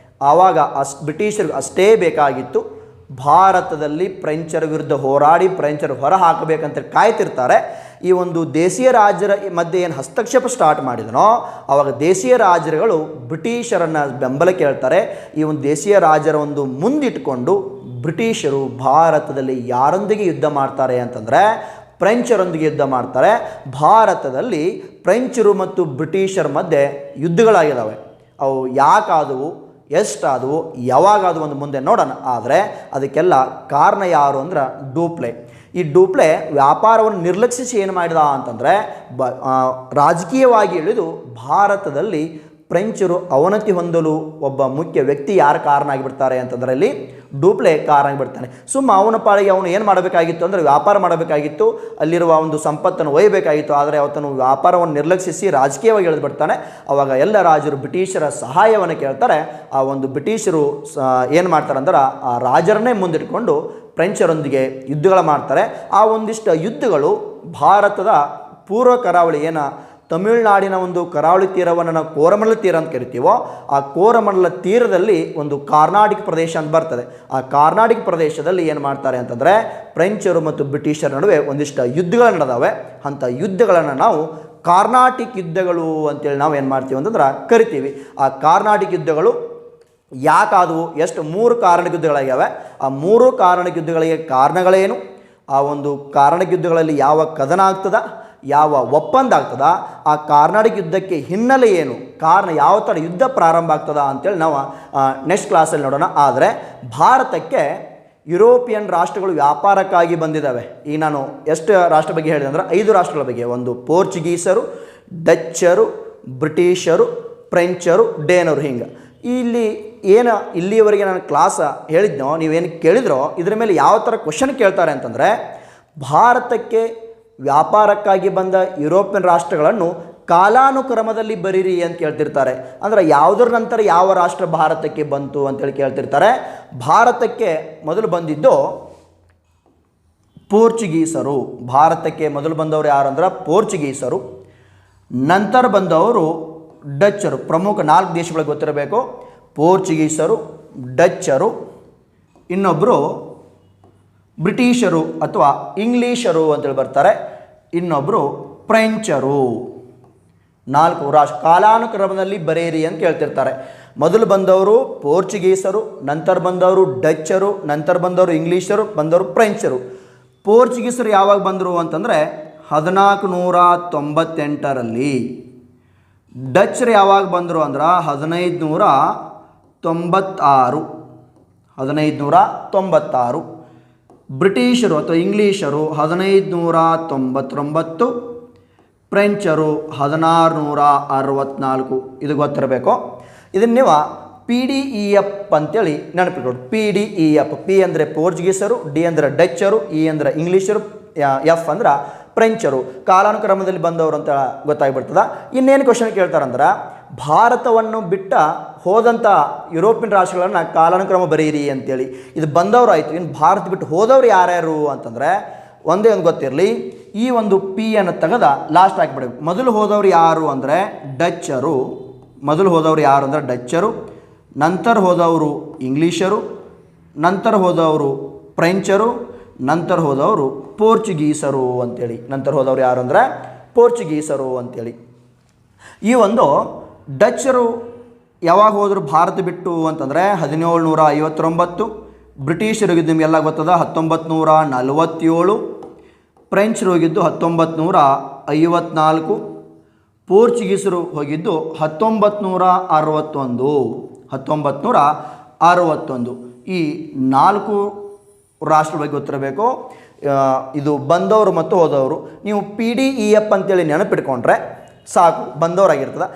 ಆವಾಗ ಬ್ರಿಟಿಷರಿಗೆ ಅಷ್ಟೇ ಬೇಕಾಗಿತ್ತು, ಭಾರತದಲ್ಲಿ ಫ್ರೆಂಚರ ವಿರುದ್ಧ ಹೋರಾಡಿ ಫ್ರೆಂಚರು ಹೊರ ಹಾಕಬೇಕಂತ ಕಾಯ್ತಿರ್ತಾರೆ. ಈ ಒಂದು ದೇಶೀಯ ರಾಜರ ಮಧ್ಯೆ ಏನು ಹಸ್ತಕ್ಷೇಪ ಸ್ಟಾರ್ಟ್ ಮಾಡಿದನೋ ಆವಾಗ ದೇಶೀಯ ರಾಜರುಗಳು ಬ್ರಿಟಿಷರನ್ನು ಬೆಂಬಲ ಕೇಳ್ತಾರೆ. ಈ ಒಂದು ದೇಶೀಯ ರಾಜರ ಒಂದು ಮುಂದಿಟ್ಕೊಂಡು ಬ್ರಿಟಿಷರು ಭಾರತದಲ್ಲಿ ಯಾರೊಂದಿಗೆ ಯುದ್ಧ ಮಾಡ್ತಾರೆ ಅಂತಂದರೆ ಫ್ರೆಂಚರೊಂದಿಗೆ ಯುದ್ಧ ಮಾಡ್ತಾರೆ. ಭಾರತದಲ್ಲಿ ಫ್ರೆಂಚರು ಮತ್ತು ಬ್ರಿಟಿಷರ ಮಧ್ಯೆ ಯುದ್ಧಗಳಾಗಿದ್ದಾವೆ. ಅವು ಯಾಕಾದವು, ಎಷ್ಟಾದವು, ಯಾವಾಗಾದವು ಒಂದು ಮುಂದೆ ನೋಡೋಣ. ಆದರೆ ಅದಕ್ಕೆಲ್ಲ ಕಾರಣ ಯಾರು ಅಂದ್ರೆ ಡೂಪ್ಲೆ. ಈ ಡೂಪ್ಲೆ ವ್ಯಾಪಾರವನ್ನು ನಿರ್ಲಕ್ಷಿಸಿ ಏನು ಮಾಡಿದ ಅಂತಂದರೆ ರಾಜಕೀಯವಾಗಿ ಇಳಿದು ಭಾರತದಲ್ಲಿ ಫ್ರೆಂಚರು ಅವನತಿ ಹೊಂದಲು ಒಬ್ಬ ಮುಖ್ಯ ವ್ಯಕ್ತಿ ಯಾರು ಕಾರಣ ಆಗಿಬಿಡ್ತಾರೆ ಅಂತಂದರೆ ಅಲ್ಲಿ ಡೂಪ್ಲೆ ಕಾರಣ ಆಗಿಬಿಡ್ತಾನೆ. ಅವನ ಪಾಳಿಗೆ ಅವನು ಏನು ಮಾಡಬೇಕಾಗಿತ್ತು ಅಂದರೆ ವ್ಯಾಪಾರ ಮಾಡಬೇಕಾಗಿತ್ತು, ಅಲ್ಲಿರುವ ಒಂದು ಸಂಪತ್ತನ್ನು ಒಯ್ಯಬೇಕಾಗಿತ್ತು. ಆದರೆ ಅವತನು ವ್ಯಾಪಾರವನ್ನು ನಿರ್ಲಕ್ಷಿಸಿ ರಾಜಕೀಯವಾಗಿ ಇಳಿದುಬಿಡ್ತಾನೆ. ಆವಾಗ ಎಲ್ಲ ರಾಜರು ಬ್ರಿಟಿಷರ ಸಹಾಯವನ್ನು ಕೇಳ್ತಾರೆ. ಆ ಒಂದು ಬ್ರಿಟಿಷರು ಏನು ಮಾಡ್ತಾರೆ ಅಂದ್ರೆ ಆ ರಾಜರನ್ನೇ ಮುಂದಿಟ್ಕೊಂಡು ಫ್ರೆಂಚರೊಂದಿಗೆ ಯುದ್ಧಗಳು ಮಾಡ್ತಾರೆ. ಆ ಒಂದಿಷ್ಟು ಯುದ್ಧಗಳು ಭಾರತದ ಪೂರ್ವ ಕರಾವಳಿ ತಮಿಳುನಾಡಿನ ಒಂದು ಕರಾವಳಿ ತೀರವನ್ನು ನಾವು ಕೋರಮಂಡಲ ತೀರ ಅಂತ ಕರಿತೀವೋ ಆ ಕೋರಮಂಡಲ ತೀರದಲ್ಲಿ ಒಂದು ಕಾರ್ನಾಟಿಕ್ ಪ್ರದೇಶ ಅಂತ ಬರ್ತದೆ. ಆ ಕಾರ್ನಾಟಿಕ್ ಪ್ರದೇಶದಲ್ಲಿ ಏನು ಮಾಡ್ತಾರೆ ಅಂತಂದರೆ ಫ್ರೆಂಚರು ಮತ್ತು ಬ್ರಿಟಿಷರ ನಡುವೆ ಒಂದಿಷ್ಟು ಯುದ್ಧಗಳು ನಡೆದಾವೆ. ಅಂಥ ಯುದ್ಧಗಳನ್ನು ನಾವು ಕಾರ್ನಾಟಿಕ್ ಯುದ್ಧಗಳು ಅಂತೇಳಿ ನಾವು ಏನು ಮಾಡ್ತೀವಿ ಅಂತಂದ್ರೆ ಕರಿತೀವಿ. ಆ ಕಾರ್ನಾಟಿಕ್ ಯುದ್ಧಗಳು ಯಾಕಾದವು, ಎಷ್ಟು 3 ಕಾರಣಕ ಯುದ್ಧಗಳಾಗ್ಯಾವೆ. ಆ 3 ಕಾರಣಕ ಯುದ್ಧಗಳಿಗೆ ಕಾರಣಗಳೇನು, ಆ ಒಂದು ಕಾರಣಕ ಯುದ್ಧಗಳಲ್ಲಿ ಯಾವ ಕದನ ಆಗ್ತದ, ಯಾವ ಒಪ್ಪಂದ ಆಗ್ತದ, ಆ ಕಾರ್ನಾಟಿಕ್ ಯುದ್ಧಕ್ಕೆ ಹಿನ್ನೆಲೆ ಏನು, ಕಾರಣ ಯಾವ ಥರ ಯುದ್ಧ ಪ್ರಾರಂಭ ಆಗ್ತದ ಅಂತೇಳಿ ನಾವು ನೆಕ್ಸ್ಟ್ ಕ್ಲಾಸಲ್ಲಿ ನೋಡೋಣ. ಆದರೆ ಭಾರತಕ್ಕೆ ಯುರೋಪಿಯನ್ ರಾಷ್ಟ್ರಗಳು ವ್ಯಾಪಾರಕ್ಕಾಗಿ ಬಂದಿದ್ದಾವೆ. ಈಗ ನಾನು ಎಷ್ಟು ರಾಷ್ಟ್ರ ಬಗ್ಗೆ ಹೇಳಿದೆ ಅಂದರೆ 5 ರಾಷ್ಟ್ರಗಳ ಬಗ್ಗೆ. ಒಂದು ಪೋರ್ಚುಗೀಸರು, ಡಚ್ಚರು, ಬ್ರಿಟಿಷರು, ಫ್ರೆಂಚರು, ಡೇನರು. ಹಿಂಗೆ ಇಲ್ಲಿ ಇಲ್ಲಿಯವರೆಗೆ ನಾನು ಕ್ಲಾಸ್ ಹೇಳಿದ್ನೋ, ನೀವೇನು ಕೇಳಿದ್ರೋ ಇದರ ಮೇಲೆ ಯಾವ ಥರ ಕ್ವಶನ್ ಕೇಳ್ತಾರೆ ಅಂತಂದರೆ ಭಾರತಕ್ಕೆ ವ್ಯಾಪಾರಕ್ಕಾಗಿ ಬಂದ ಯುರೋಪಿಯನ್ ರಾಷ್ಟ್ರಗಳನ್ನು ಕಾಲಾನುಕ್ರಮದಲ್ಲಿ ಬರೀರಿ ಅಂತ ಕೇಳ್ತಿರ್ತಾರೆ. ಅಂದರೆ ಯಾವುದರ ನಂತರ ಯಾವ ರಾಷ್ಟ್ರ ಭಾರತಕ್ಕೆ ಬಂತು ಅಂತೇಳಿ ಕೇಳ್ತಿರ್ತಾರೆ. ಭಾರತಕ್ಕೆ ಮೊದಲು ಬಂದಿದ್ದು ಪೋರ್ಚುಗೀಸರು. ಭಾರತಕ್ಕೆ ಮೊದಲು ಬಂದವರು ಯಾರು ಅಂದ್ರೆ ಪೋರ್ಚುಗೀಸರು. ನಂತರ ಬಂದವರು ಡಚ್ಚರು. ಪ್ರಮುಖ 4 ದೇಶಗಳಿಗೆ ಗೊತ್ತಿರಬೇಕು. ಪೋರ್ಚುಗೀಸರು, ಡಚ್ಚರು, ಇನ್ನೊಬ್ಬರು ಬ್ರಿಟಿಷರು ಅಥವಾ ಇಂಗ್ಲೀಷರು ಅಂತೇಳಿ ಬರ್ತಾರೆ, ಇನ್ನೊಬ್ಬರು ಫ್ರೆಂಚರು. 4 ರಾಷ್ಟ್ರ ಕಾಲಾನುಕ್ರಮದಲ್ಲಿ ಬರೆಯಿರಿ ಅಂತ ಕೇಳ್ತಿರ್ತಾರೆ. ಮೊದಲು ಬಂದವರು ಪೋರ್ಚುಗೀಸರು, ನಂತರ ಬಂದವರು ಡಚ್ಚರು, ನಂತರ ಬಂದವರು ಇಂಗ್ಲೀಷರು, ಬಂದವರು ಫ್ರೆಂಚರು. ಪೋರ್ಚುಗೀಸರು ಯಾವಾಗ ಬಂದರು ಅಂತಂದರೆ 1498ರಲ್ಲಿ. ಡಚ್ಚರು ಯಾವಾಗ ಬಂದರು ಅಂದ್ರೆ 1596. ಬ್ರಿಟಿಷರು ಅಥವಾ ಇಂಗ್ಲೀಷರು 1599, ಫ್ರೆಂಚರು 1664. ಇದು ಗೊತ್ತಿರಬೇಕು. ಇದನ್ನು ನೀವು PDEF ಅಂತೇಳಿ ನೆನಪಿಟ್ಕೊಳ್ಳಿ. PDEF. P ಅಂದರೆ ಪೋರ್ಚುಗೀಸರು, D ಅಂದರೆ ಡಚ್ಚರು, E ಅಂದರೆ ಇಂಗ್ಲೀಷರು, F ಅಂದ್ರೆ ಫ್ರೆಂಚರು. ಕಾಲಾನುಕ್ರಮದಲ್ಲಿ ಬಂದವರು ಅಂತ ಗೊತ್ತಾಗ್ಬಿಡ್ತದ. ಇನ್ನೇನು ಕ್ವಶನ್ ಕೇಳ್ತಾರಂದ್ರೆ ಭಾರತವನ್ನು ಬಿಟ್ಟ ಹೋದಂಥ ಯುರೋಪಿಯನ್ ರಾಷ್ಟ್ರಗಳನ್ನು ಕಾಲಾನುಕ್ರಮ ಬರೀರಿ ಅಂತೇಳಿ. ಇದು ಬಂದವರು ಆಯಿತು. ಇನ್ನು ಭಾರತ ಬಿಟ್ಟು ಹೋದವರು ಯಾರ್ಯಾರು ಅಂತಂದರೆ ಒಂದೇ ಒಂದು ಗೊತ್ತಿರಲಿ, ಈ ಒಂದು P ಅನ್ನು ತೆಗೆದ ಲಾಸ್ಟ್ ಹಾಕಿಬಿಡಬೇಕು. ಮೊದಲು ಹೋದವರು ಯಾರು ಅಂದರೆ ಡಚ್ಚರು. ನಂತರ ಹೋದವರು ಇಂಗ್ಲೀಷರು, ನಂತರ ಹೋದವರು ಫ್ರೆಂಚರು, ನಂತರ ಹೋದವರು ಪೋರ್ಚುಗೀಸರು ಅಂತೇಳಿ. ನಂತರ ಹೋದವರು ಯಾರು ಅಂದರೆ ಪೋರ್ಚುಗೀಸರು ಅಂತೇಳಿ. ಈ ಒಂದು ಡಚ್ಚರು ಯಾವಾಗ ಹೋದರು ಭಾರತ ಬಿಟ್ಟು ಅಂತಂದರೆ 1759. ಬ್ರಿಟಿಷರು ಹೋಗಿದ್ದು ನಿಮಗೆಲ್ಲ ಗೊತ್ತದ 1947. ಫ್ರೆಂಚರು ಹೋಗಿದ್ದು 1954. ಪೋರ್ಚುಗೀಸರು ಹೋಗಿದ್ದು 1961. ಈ 4 ರಾಷ್ಟ್ರ ಬಗ್ಗೆ ಗೊತ್ತಿರಬೇಕು. ಇದು ಬಂದವರು ಮತ್ತು ಹೋದವರು. ನೀವು PDF ಅಂತೇಳಿ ನೆನಪಿಟ್ಕೊಂಡ್ರೆ ಸಾಕು, ಬಂದವರಾಗಿರ್ತದೆ.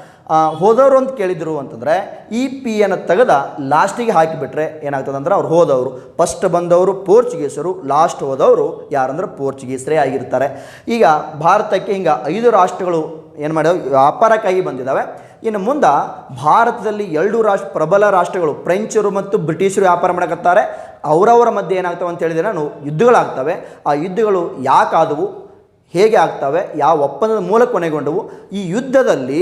ಹೋದವರು ಅಂತ ಕೇಳಿದರು ಅಂತಂದರೆ ಈ ಪಿಯನ್ನು ತೆಗೆದ ಲಾಸ್ಟಿಗೆ ಹಾಕಿಬಿಟ್ರೆ ಏನಾಗ್ತದೆ ಅಂದ್ರೆ ಅವ್ರು ಹೋದವರು. ಫಸ್ಟ್ ಬಂದವರು ಪೋರ್ಚುಗೀಸರು, ಲಾಸ್ಟ್ ಹೋದವರು ಯಾರಂದ್ರೆ ಪೋರ್ಚುಗೀಸರೇ ಆಗಿರ್ತಾರೆ. ಈಗ ಭಾರತಕ್ಕೆ ಹಿಂಗೆ 5 ರಾಷ್ಟ್ರಗಳು ಏನು ಮಾಡಿದಾವೆ, ವ್ಯಾಪಾರಕ್ಕಾಗಿ ಬಂದಿದ್ದಾವೆ. ಇನ್ನು ಮುಂದೆ ಭಾರತದಲ್ಲಿ 2 ಪ್ರಬಲ ರಾಷ್ಟ್ರಗಳು ಫ್ರೆಂಚರು ಮತ್ತು ಬ್ರಿಟಿಷರು ವ್ಯಾಪಾರ ಮಾಡಕತ್ತಾರೆ. ಅವರವರ ಮಧ್ಯೆ ಏನಾಗ್ತವೆ ಅಂತ ಹೇಳಿದರೆ ಯುದ್ಧಗಳಾಗ್ತವೆ. ಆ ಯುದ್ಧಗಳು ಯಾಕಾದವು, ಹೇಗೆ ಆಗ್ತವೆ, ಯಾವ ಒಪ್ಪಂದದ ಮೂಲಕ ಕೊನೆಗೊಂಡವು, ಈ ಯುದ್ಧದಲ್ಲಿ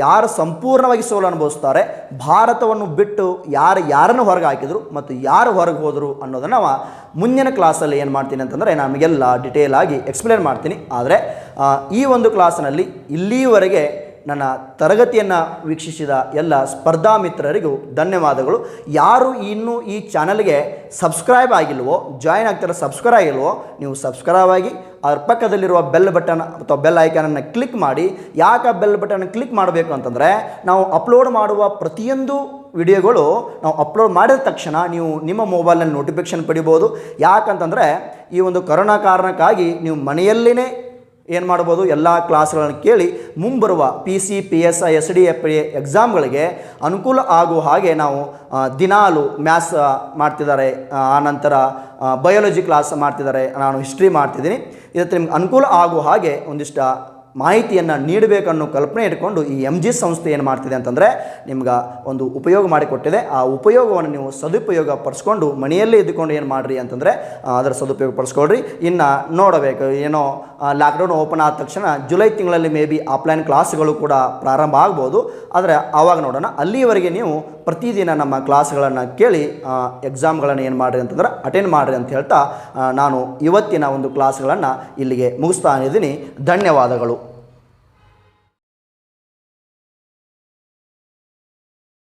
ಯಾರು ಸಂಪೂರ್ಣವಾಗಿ ಸೋಲು ಅನುಭವಿಸ್ತಾರೆ, ಭಾರತವನ್ನು ಬಿಟ್ಟು ಯಾರನ್ನು ಹೊರಗೆ ಹಾಕಿದರು ಮತ್ತು ಯಾರು ಹೊರಗೆ ಹೋದರು ಅನ್ನೋದನ್ನು ನಾವು ಮುಂದಿನ ಕ್ಲಾಸಲ್ಲಿ ಏನು ಮಾಡ್ತೀನಿ ಅಂತಂದರೆ ನಮಗೆಲ್ಲ ಡಿಟೇಲ್ ಆಗಿ ಎಕ್ಸ್ಪ್ಲೇನ್ ಮಾಡ್ತೀನಿ. ಆದರೆ ಈ ಒಂದು ಕ್ಲಾಸ್ನಲ್ಲಿ ಇಲ್ಲಿಯವರೆಗೆ ನನ್ನ ತರಗತಿಯನ್ನು ವೀಕ್ಷಿಸಿದ ಎಲ್ಲ ಸ್ಪರ್ಧಾ ಮಿತ್ರರಿಗೂ ಧನ್ಯವಾದಗಳು. ಯಾರು ಇನ್ನೂ ಈ ಚಾನಲ್ಗೆ ಸಬ್ಸ್ಕ್ರೈಬ್ ಆಗಿಲ್ವೋ, ಜಾಯಿನ್ ಆಗ್ತಾರೆ ಸಬ್ಸ್ಕ್ರೈಬ್ ಆಗಿಲ್ವೋ, ನೀವು ಸಬ್ಸ್ಕ್ರೈಬ್ ಆಗಿ ಅದರ ಪಕ್ಕದಲ್ಲಿರುವ ಬೆಲ್ ಬಟನ್ ಅಥವಾ ಬೆಲ್ ಐಕಾನನ್ನು ಕ್ಲಿಕ್ ಮಾಡಿ. ಯಾಕೆ ಬೆಲ್ ಬಟನ್ ಕ್ಲಿಕ್ ಮಾಡಬೇಕು ಅಂತಂದರೆ ನಾವು ಅಪ್ಲೋಡ್ ಮಾಡುವ ಪ್ರತಿಯೊಂದು ವಿಡಿಯೋಗಳು ನಾವು ಅಪ್ಲೋಡ್ ಮಾಡಿದ ತಕ್ಷಣ ನೀವು ನಿಮ್ಮ ಮೊಬೈಲ್ನಲ್ಲಿ ನೋಟಿಫಿಕೇಷನ್ ಪಡಿಬೋದು. ಯಾಕಂತಂದರೆ ಈ ಒಂದು ಕೊರೋನಾ ಕಾರಣಕ್ಕಾಗಿ ನೀವು ಮನೆಯಲ್ಲೇ ಏನು ಮಾಡ್ಬೋದು, ಎಲ್ಲ ಕ್ಲಾಸ್ಗಳನ್ನು ಕೇಳಿ ಮುಂಬರುವ PC, PSI, SDF ಎಕ್ಸಾಮ್ಗಳಿಗೆ ಅನುಕೂಲ ಆಗುವ ಹಾಗೆ ನಾವು ದಿನಾಲು ಮ್ಯಾಥ್ಸ್ ಮಾಡ್ತಿದ್ದಾರೆ, ಆನಂತರ ಬಯಾಲಜಿ ಕ್ಲಾಸ್ ಮಾಡ್ತಿದ್ದಾರೆ, ನಾನು ಹಿಸ್ಟ್ರಿ ಮಾಡ್ತಿದ್ದೀನಿ. ಇದಕ್ಕೆ ನಿಮ್ಗೆ ಅನುಕೂಲ ಆಗುವ ಹಾಗೆ ಒಂದಿಷ್ಟು ಮಾಹಿತಿಯನ್ನು ನೀಡಬೇಕನ್ನೋ ಕಲ್ಪನೆ ಇಟ್ಕೊಂಡು ಈ MG ಸಂಸ್ಥೆ ಏನು ಮಾಡ್ತಿದೆ ಅಂತಂದರೆ ನಿಮ್ಗೆ ಒಂದು ಉಪಯೋಗ ಮಾಡಿಕೊಟ್ಟಿದೆ. ಆ ಉಪಯೋಗವನ್ನು ನೀವು ಸದುಪಯೋಗ ಪಡಿಸ್ಕೊಂಡು ಮನೆಯಲ್ಲೇ ಇದ್ದುಕೊಂಡು ಏನು ಮಾಡಿರಿ ಅಂತಂದರೆ ಅದರ ಸದುಪಯೋಗ ಪಡಿಸ್ಕೊಳ್ರಿ. ಇನ್ನು ನೋಡಬೇಕು, ಏನೋ ಲಾಕ್ಡೌನ್ ಓಪನ್ ಆದ ತಕ್ಷಣ ಜುಲೈ ತಿಂಗಳಲ್ಲಿ ಮೇ ಬಿ ಆಫ್ಲೈನ್ ಕ್ಲಾಸ್ಗಳು ಕೂಡ ಪ್ರಾರಂಭ ಆಗ್ಬೋದು. ಆದರೆ ಆವಾಗ ನೋಡೋಣ. ಅಲ್ಲಿಯವರೆಗೆ ನೀವು ಪ್ರತಿದಿನ ನಮ್ಮ ಕ್ಲಾಸ್ಗಳನ್ನು ಕೇಳಿ ಎಕ್ಸಾಮ್ಗಳನ್ನು ಏನು ಮಾಡಿರಿ ಅಂತಂದ್ರೆ ಅಟೆಂಡ್ ಮಾಡಿರಿ ಅಂತ ಹೇಳ್ತಾ ನಾನು ಇವತ್ತಿನ ಒಂದು ಕ್ಲಾಸ್ಗಳನ್ನು ಇಲ್ಲಿಗೆ ಮುಗಿಸ್ತಾ ಇದ್ದೀನಿ. ಧನ್ಯವಾದಗಳು.